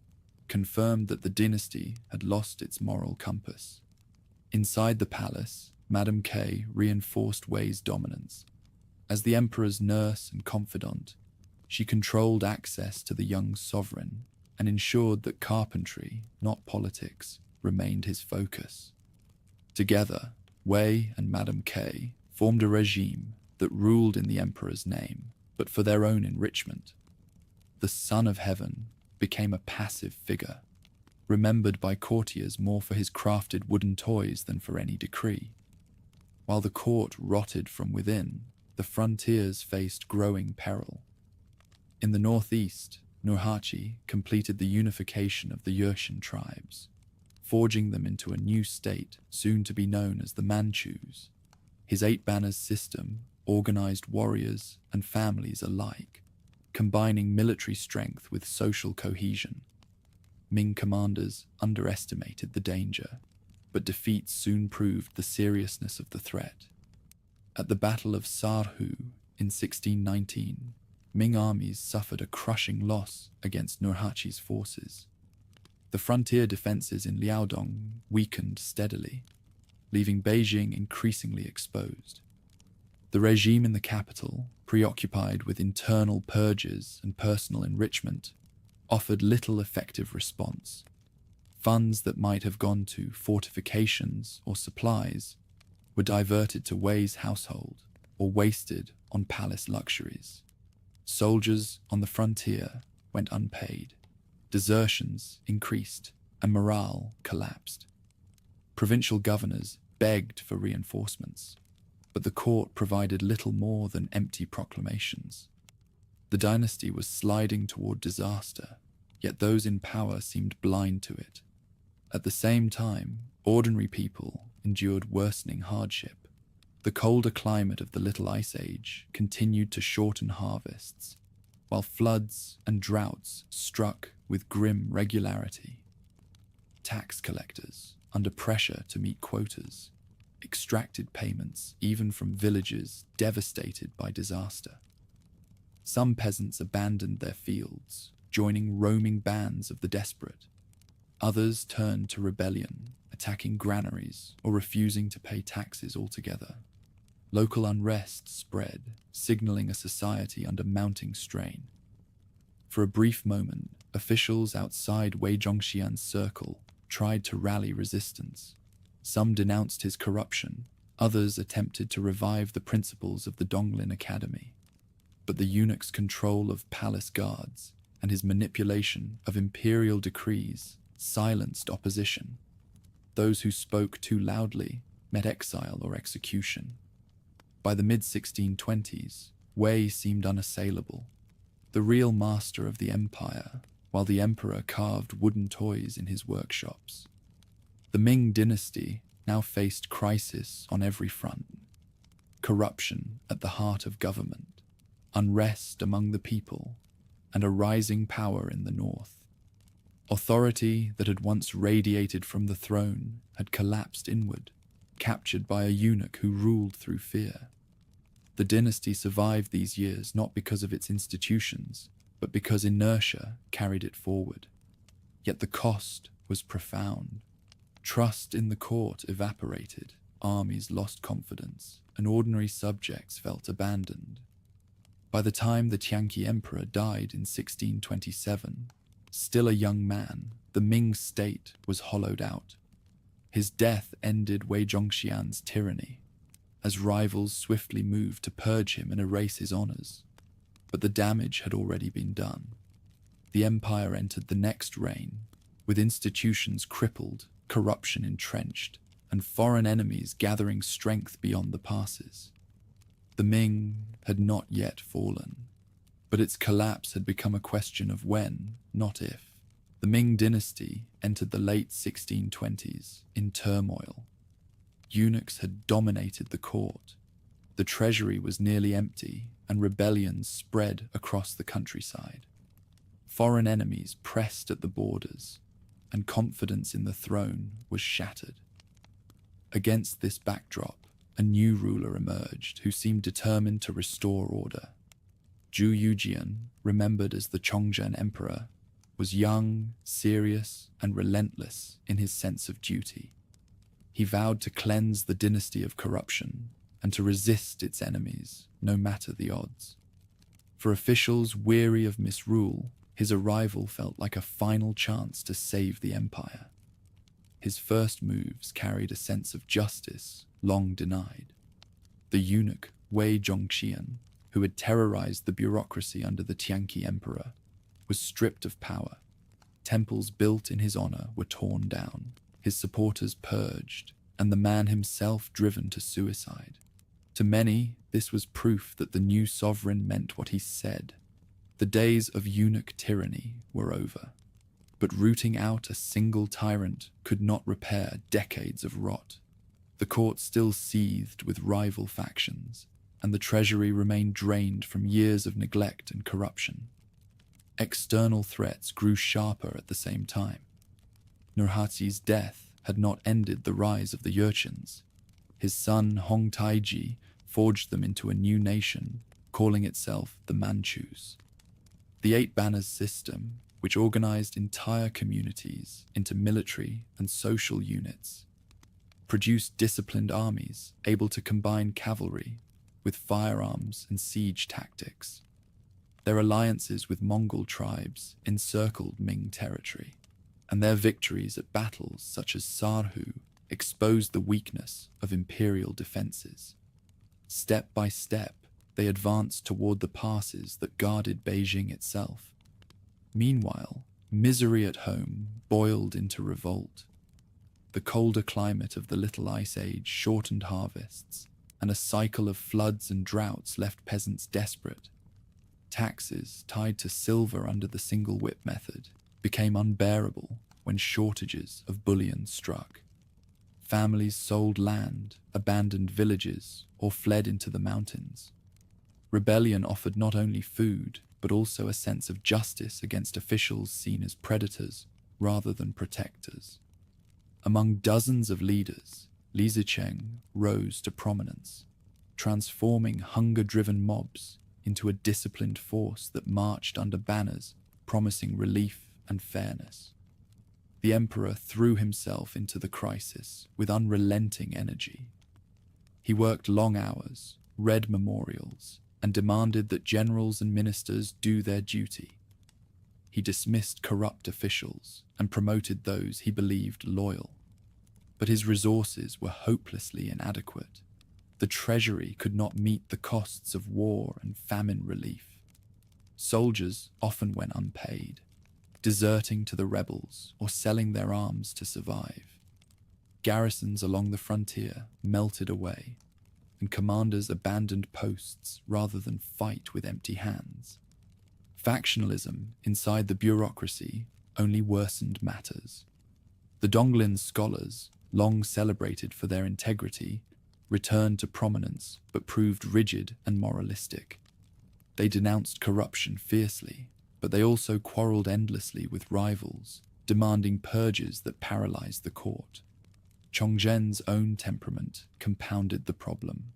Speaker 1: confirmed that the dynasty had lost its moral compass. Inside the palace, Madame K reinforced Wei's dominance. As the emperor's nurse and confidant, she controlled access to the young sovereign and ensured that carpentry, not politics, remained his focus. Together, Wei and Madame K formed a regime that ruled in the emperor's name, but for their own enrichment. The Son of Heaven became a passive figure, remembered by courtiers more for his crafted wooden toys than for any decree. While the court rotted from within, the frontiers faced growing peril. In the northeast, Nurhaci completed the unification of the Yurshan tribes, forging them into a new state soon to be known as the Manchus. His 8 banners system organized warriors and families alike, combining military strength with social cohesion. Ming commanders underestimated the danger, but defeat soon proved the seriousness of the threat. At the Battle of Sarhu in 1619, Ming armies suffered a crushing loss against Nurhaci's forces. The frontier defenses in Liaodong weakened steadily, leaving Beijing increasingly exposed. The regime in the capital, preoccupied with internal purges and personal enrichment, offered little effective response. Funds that might have gone to fortifications or supplies were diverted to Wei's household or wasted on palace luxuries. Soldiers on the frontier went unpaid. Desertions increased and morale collapsed. Provincial governors begged for reinforcements, but the court provided little more than empty proclamations. The dynasty was sliding toward disaster, yet those in power seemed blind to it. At the same time, ordinary people endured worsening hardship. The colder climate of the Little Ice Age continued to shorten harvests, while floods and droughts struck with grim regularity. Tax collectors, under pressure to meet quotas, extracted payments even from villages devastated by disaster. Some peasants abandoned their fields, joining roaming bands of the desperate. Others turned to rebellion, attacking granaries or refusing to pay taxes altogether. Local unrest spread, signaling a society under mounting strain. For a brief moment, officials outside Wei Zhongxian's circle tried to rally resistance. Some denounced his corruption, others attempted to revive the principles of the Donglin Academy. But the eunuch's control of palace guards and his manipulation of imperial decrees silenced opposition. Those who spoke too loudly met exile or execution. By the mid-1620s, Wei seemed unassailable, the real master of the empire, while the emperor carved wooden toys in his workshops. The Ming Dynasty now faced crisis on every front. Corruption at the heart of government, unrest among the people, and a rising power in the north. Authority that had once radiated from the throne had collapsed inward, captured by a eunuch who ruled through fear. The dynasty survived these years not because of its institutions, but because inertia carried it forward. Yet the cost was profound. Trust in the court evaporated, armies lost confidence, and ordinary subjects felt abandoned. By the time the Tianqi emperor died in 1627, still a young man, the Ming state was hollowed out. His death ended Wei Zhongxian's tyranny, as rivals swiftly moved to purge him and erase his honors. But the damage had already been done. The empire entered the next reign, with institutions crippled, corruption entrenched, and foreign enemies gathering strength beyond the passes. The Ming had not yet fallen, but its collapse had become a question of when, not if. The Ming Dynasty entered the late 1620s in turmoil. Eunuchs had dominated the court. The treasury was nearly empty, and rebellions spread across the countryside. Foreign enemies pressed at the borders, and confidence in the throne was shattered. Against this backdrop, a new ruler emerged who seemed determined to restore order. Zhu Yujian, remembered as the Chongzhen emperor, was young, serious, and relentless in his sense of duty. He vowed to cleanse the dynasty of corruption and to resist its enemies, no matter the odds. For officials weary of misrule, his arrival felt like a final chance to save the empire. His first moves carried a sense of justice long denied. The eunuch Wei Zhongxian, who had terrorized the bureaucracy under the Tianqi emperor, was stripped of power. Temples built in his honor were torn down, his supporters purged, and the man himself driven to suicide. To many, this was proof that the new sovereign meant what he said. The days of eunuch tyranny were over. But rooting out a single tyrant could not repair decades of rot. The court still seethed with rival factions, and the treasury remained drained from years of neglect and corruption. External threats grew sharper at the same time. Nurhaci's death had not ended the rise of the Jurchens. His son Hong Taiji forged them into a new nation, calling itself the Manchus. The Eight Banners system, which organized entire communities into military and social units, produced disciplined armies able to combine cavalry with firearms and siege tactics. Their alliances with Mongol tribes encircled Ming territory, and their victories at battles such as Sarhu exposed the weakness of imperial defenses. Step by step, they advanced toward the passes that guarded Beijing itself. Meanwhile, misery at home boiled into revolt. The colder climate of the Little Ice Age shortened harvests, and a cycle of floods and droughts left peasants desperate. Taxes tied to silver under the single whip method became unbearable when shortages of bullion struck. Families sold land, abandoned villages, or fled into the mountains. Rebellion offered not only food, but also a sense of justice against officials seen as predators rather than protectors. Among dozens of leaders, Li Zicheng rose to prominence, transforming hunger-driven mobs into a disciplined force that marched under banners promising relief and fairness. The emperor threw himself into the crisis with unrelenting energy. He worked long hours, read memorials, and demanded that generals and ministers do their duty. He dismissed corrupt officials and promoted those he believed loyal. But his resources were hopelessly inadequate. The treasury could not meet the costs of war and famine relief. Soldiers often went unpaid, deserting to the rebels or selling their arms to survive. Garrisons along the frontier melted away, and commanders abandoned posts rather than fight with empty hands. Factionalism inside the bureaucracy only worsened matters. The Donglin scholars, long celebrated for their integrity, returned to prominence but proved rigid and moralistic. They denounced corruption fiercely, but they also quarreled endlessly with rivals, demanding purges that paralyzed the court. Chongzhen's own temperament compounded the problem.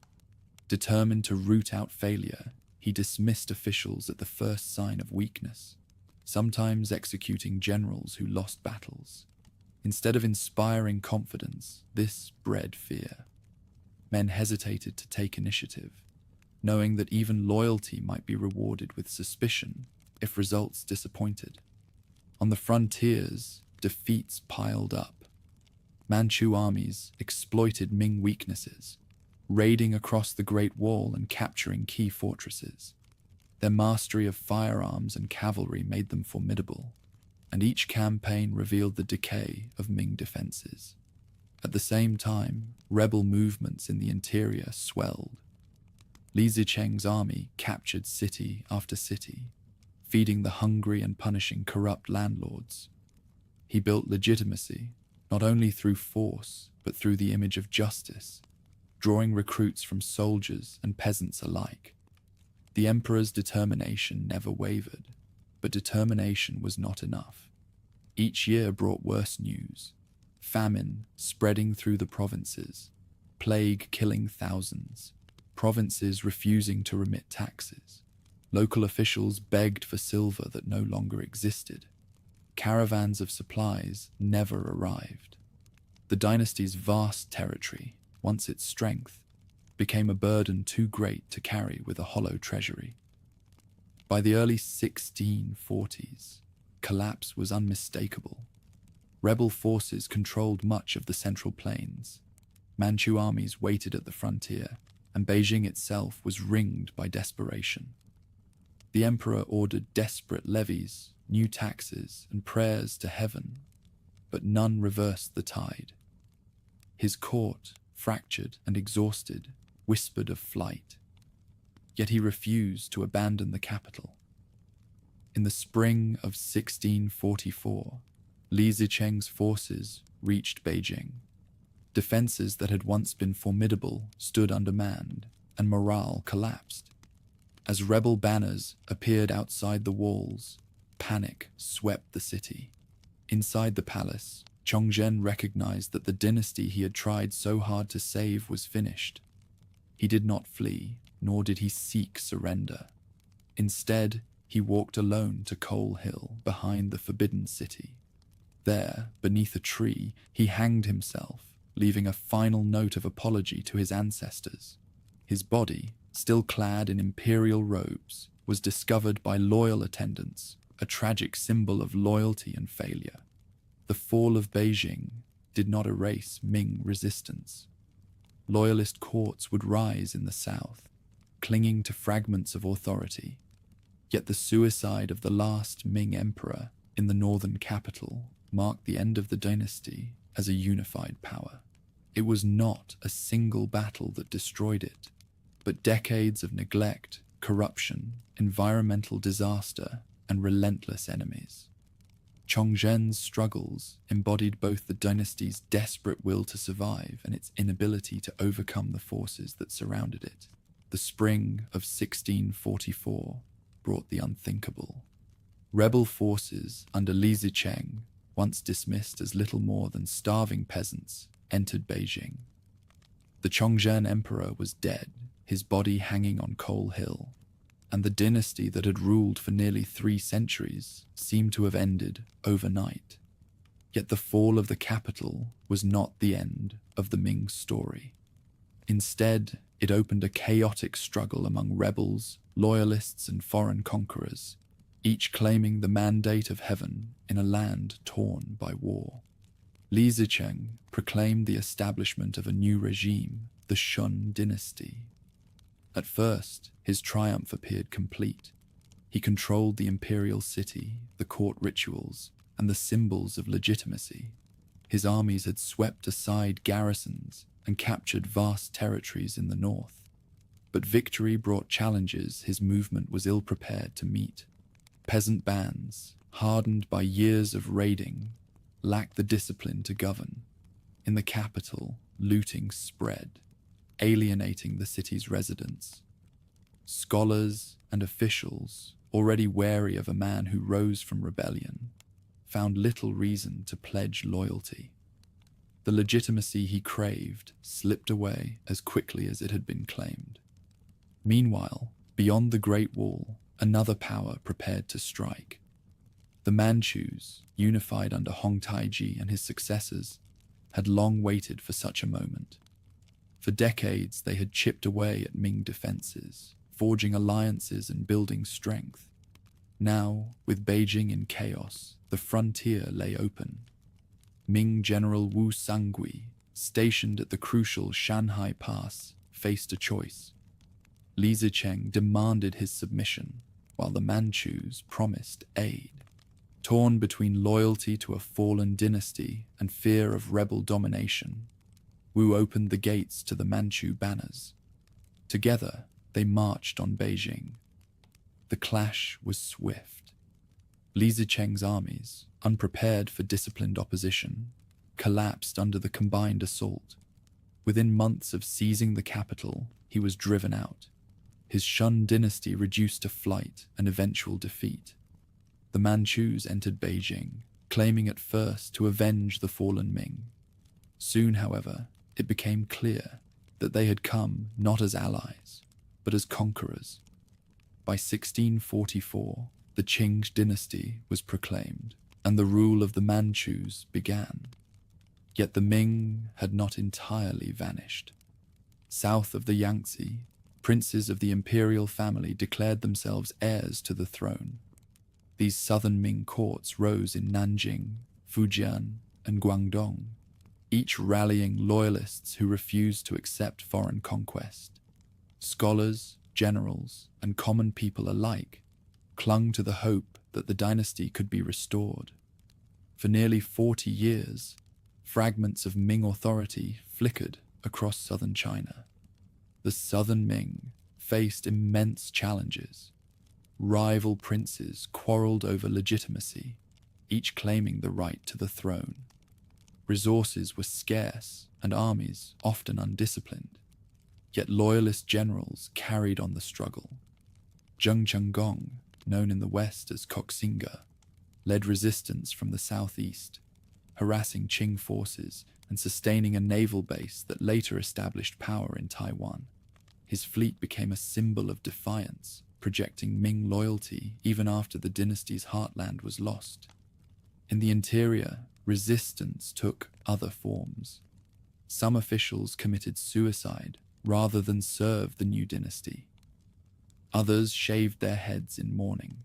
Speaker 1: Determined to root out failure, he dismissed officials at the first sign of weakness, sometimes executing generals who lost battles. Instead of inspiring confidence, this bred fear. Men hesitated to take initiative, knowing that even loyalty might be rewarded with suspicion if results disappointed. On the frontiers, defeats piled up. Manchu armies exploited Ming weaknesses, raiding across the Great Wall and capturing key fortresses. Their mastery of firearms and cavalry made them formidable, and each campaign revealed the decay of Ming defenses. At the same time, rebel movements in the interior swelled. Li Zicheng's army captured city after city, feeding the hungry and punishing corrupt landlords. He built legitimacy, not only through force, but through the image of justice, drawing recruits from soldiers and peasants alike. The emperor's determination never wavered, but determination was not enough. Each year brought worse news: famine spreading through the provinces, plague killing thousands, provinces refusing to remit taxes. Local officials begged for silver that no longer existed. Caravans of supplies never arrived. The dynasty's vast territory, once its strength, became a burden too great to carry with a hollow treasury. By the early 1640s, collapse was unmistakable. Rebel forces controlled much of the central plains. Manchu armies waited at the frontier, and Beijing itself was ringed by desperation. The emperor ordered desperate levies, new taxes, and prayers to heaven, but none reversed the tide. His court, fractured and exhausted, whispered of flight. Yet he refused to abandon the capital. In the spring of 1644, Li Zicheng's forces reached Beijing. Defenses that had once been formidable stood undermanned, and morale collapsed. As rebel banners appeared outside the walls, panic swept the city. Inside the palace, Chongzhen recognized that the dynasty he had tried so hard to save was finished. He did not flee, nor did he seek surrender. Instead, he walked alone to Coal Hill behind the Forbidden City. There, beneath a tree, he hanged himself, leaving a final note of apology to his ancestors. His body, still clad in imperial robes, was discovered by loyal attendants, a tragic symbol of loyalty and failure. The fall of Beijing did not erase Ming resistance. Loyalist courts would rise in the south, clinging to fragments of authority. Yet the suicide of the last Ming emperor in the northern capital marked the end of the dynasty as a unified power. It was not a single battle that destroyed it, but decades of neglect, corruption, environmental disaster, and relentless enemies. Chongzhen's struggles embodied both the dynasty's desperate will to survive and its inability to overcome the forces that surrounded it. The spring of 1644 brought the unthinkable. Rebel forces under Li Zicheng, once dismissed as little more than starving peasants, entered Beijing. The Chongzhen emperor was dead, his body hanging on Coal Hill, and the dynasty that had ruled for nearly 3 centuries seemed to have ended overnight. Yet the fall of the capital was not the end of the Ming story. Instead, it opened a chaotic struggle among rebels, loyalists, and foreign conquerors, each claiming the mandate of heaven in a land torn by war. Li Zicheng proclaimed the establishment of a new regime, the Shun dynasty. At first, his triumph appeared complete. He controlled the imperial city, the court rituals, and the symbols of legitimacy. His armies had swept aside garrisons and captured vast territories in the north. But victory brought challenges his movement was ill-prepared to meet. Peasant bands, hardened by years of raiding, lacked the discipline to govern. In the capital, looting spread, alienating the city's residents. Scholars and officials, already wary of a man who rose from rebellion, found little reason to pledge loyalty. The legitimacy he craved slipped away as quickly as it had been claimed. Meanwhile, beyond the Great Wall, another power prepared to strike. The Manchus, unified under Hong Taiji and his successors, had long waited for such a moment. For decades, they had chipped away at Ming defenses, forging alliances and building strength. Now, with Beijing in chaos, the frontier lay open. Ming General Wu Sangui, stationed at the crucial Shanhai Pass, faced a choice. Li Zicheng demanded his submission, while the Manchus promised aid. Torn between loyalty to a fallen dynasty and fear of rebel domination, Wu opened the gates to the Manchu banners. Together, they marched on Beijing. The clash was swift. Li Zicheng's armies, unprepared for disciplined opposition, collapsed under the combined assault. Within months of seizing the capital, he was driven out. His Shun dynasty reduced to flight and eventual defeat. The Manchus entered Beijing, claiming at first to avenge the fallen Ming. Soon, however, it became clear that they had come not as allies, but as conquerors. By 1644, the Qing dynasty was proclaimed, and the rule of the Manchus began. Yet the Ming had not entirely vanished. South of the Yangtze, princes of the imperial family declared themselves heirs to the throne. These southern Ming courts rose in Nanjing, Fujian, and Guangdong, each rallying loyalists who refused to accept foreign conquest. Scholars, generals, and common people alike clung to the hope that the dynasty could be restored. For nearly 40 years, fragments of Ming authority flickered across southern China. The southern Ming faced immense challenges. Rival princes quarreled over legitimacy, each claiming the right to the throne. Resources were scarce and armies often undisciplined, yet loyalist generals carried on the struggle. Zheng Chenggong, known in the west as Koxinga, led resistance from the southeast, harassing Qing forces and sustaining a naval base that later established power in Taiwan. His fleet became a symbol of defiance, projecting Ming loyalty even after the dynasty's heartland was lost. In the interior, resistance took other forms. Some officials committed suicide rather than serve the new dynasty. Others shaved their heads in mourning,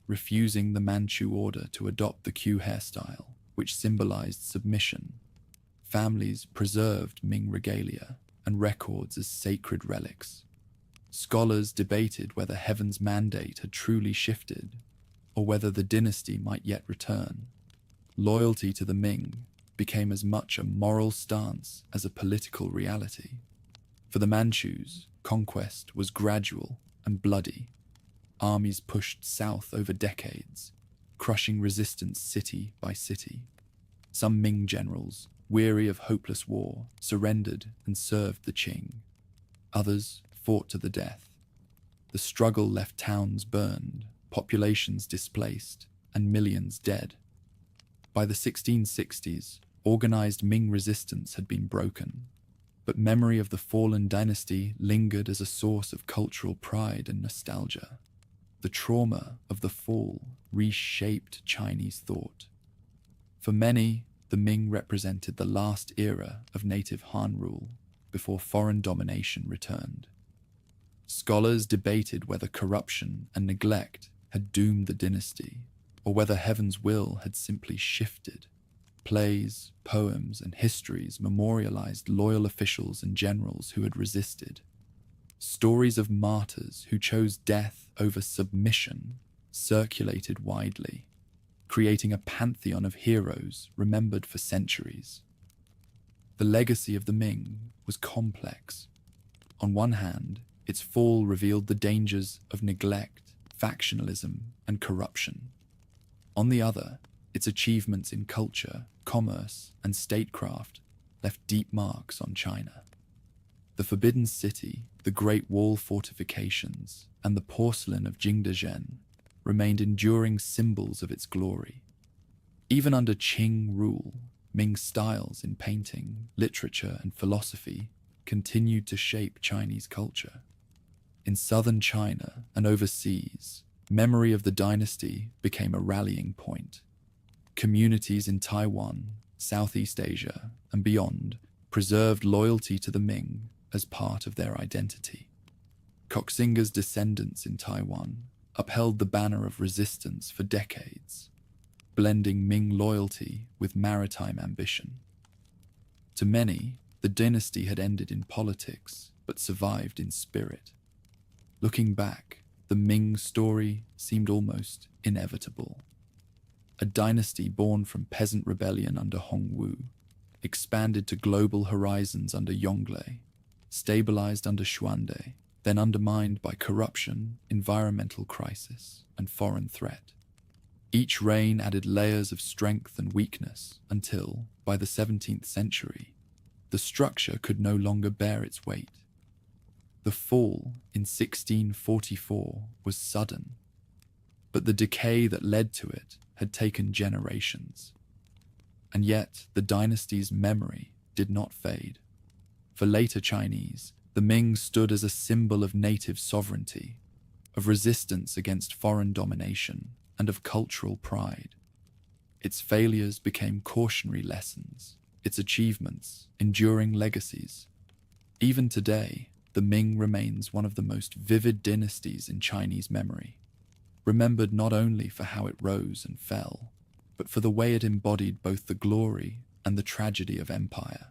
Speaker 1: refusing the Manchu order to adopt the queue hairstyle, which symbolized submission. Families preserved Ming regalia and records as sacred relics. Scholars debated whether heaven's mandate had truly shifted, or whether the dynasty might yet return. Loyalty to the Ming became as much a moral stance as a political reality. For the Manchus, conquest was gradual and bloody. Armies pushed south over decades, crushing resistance city by city. Some Ming generals, weary of hopeless war, surrendered and served the Qing. Others fought to the death. The struggle left towns burned, populations displaced, and millions dead. By the 1660s, organized Ming resistance had been broken, but memory of the fallen dynasty lingered as a source of cultural pride and nostalgia. The trauma of the fall reshaped Chinese thought. For many, the Ming represented the last era of native Han rule before foreign domination returned. Scholars debated whether corruption and neglect had doomed the dynasty, or whether heaven's will had simply shifted. Plays, poems, and histories memorialized loyal officials and generals who had resisted. Stories of martyrs who chose death over submission circulated widely, creating a pantheon of heroes remembered for centuries. The legacy of the Ming was complex. On one hand, its fall revealed the dangers of neglect, factionalism, and corruption. On the other, its achievements in culture, commerce, and statecraft left deep marks on China. The Forbidden City, the Great Wall fortifications, and the porcelain of Jingdezhen remained enduring symbols of its glory. Even under Qing rule, Ming styles in painting, literature, and philosophy continued to shape Chinese culture. In southern China and overseas, memory of the dynasty became a rallying point. Communities in Taiwan, Southeast Asia, and beyond preserved loyalty to the Ming as part of their identity. Koxinga's descendants in Taiwan upheld the banner of resistance for decades, blending Ming loyalty with maritime ambition. To many, the dynasty had ended in politics but survived in spirit. Looking back, the Ming story seemed almost inevitable. A dynasty born from peasant rebellion under Hongwu, expanded to global horizons under Yongle, stabilized under Xuande, then undermined by corruption, environmental crisis, and foreign threat. Each reign added layers of strength and weakness until, by the 17th century, the structure could no longer bear its weight. The fall in 1644 was sudden, but the decay that led to it had taken generations. And yet, the dynasty's memory did not fade. For later Chinese, the Ming stood as a symbol of native sovereignty, of resistance against foreign domination, and of cultural pride. Its failures became cautionary lessons, its achievements enduring legacies. Even today, the Ming remains one of the most vivid dynasties in Chinese memory, remembered not only for how it rose and fell, but for the way it embodied both the glory and the tragedy of empire.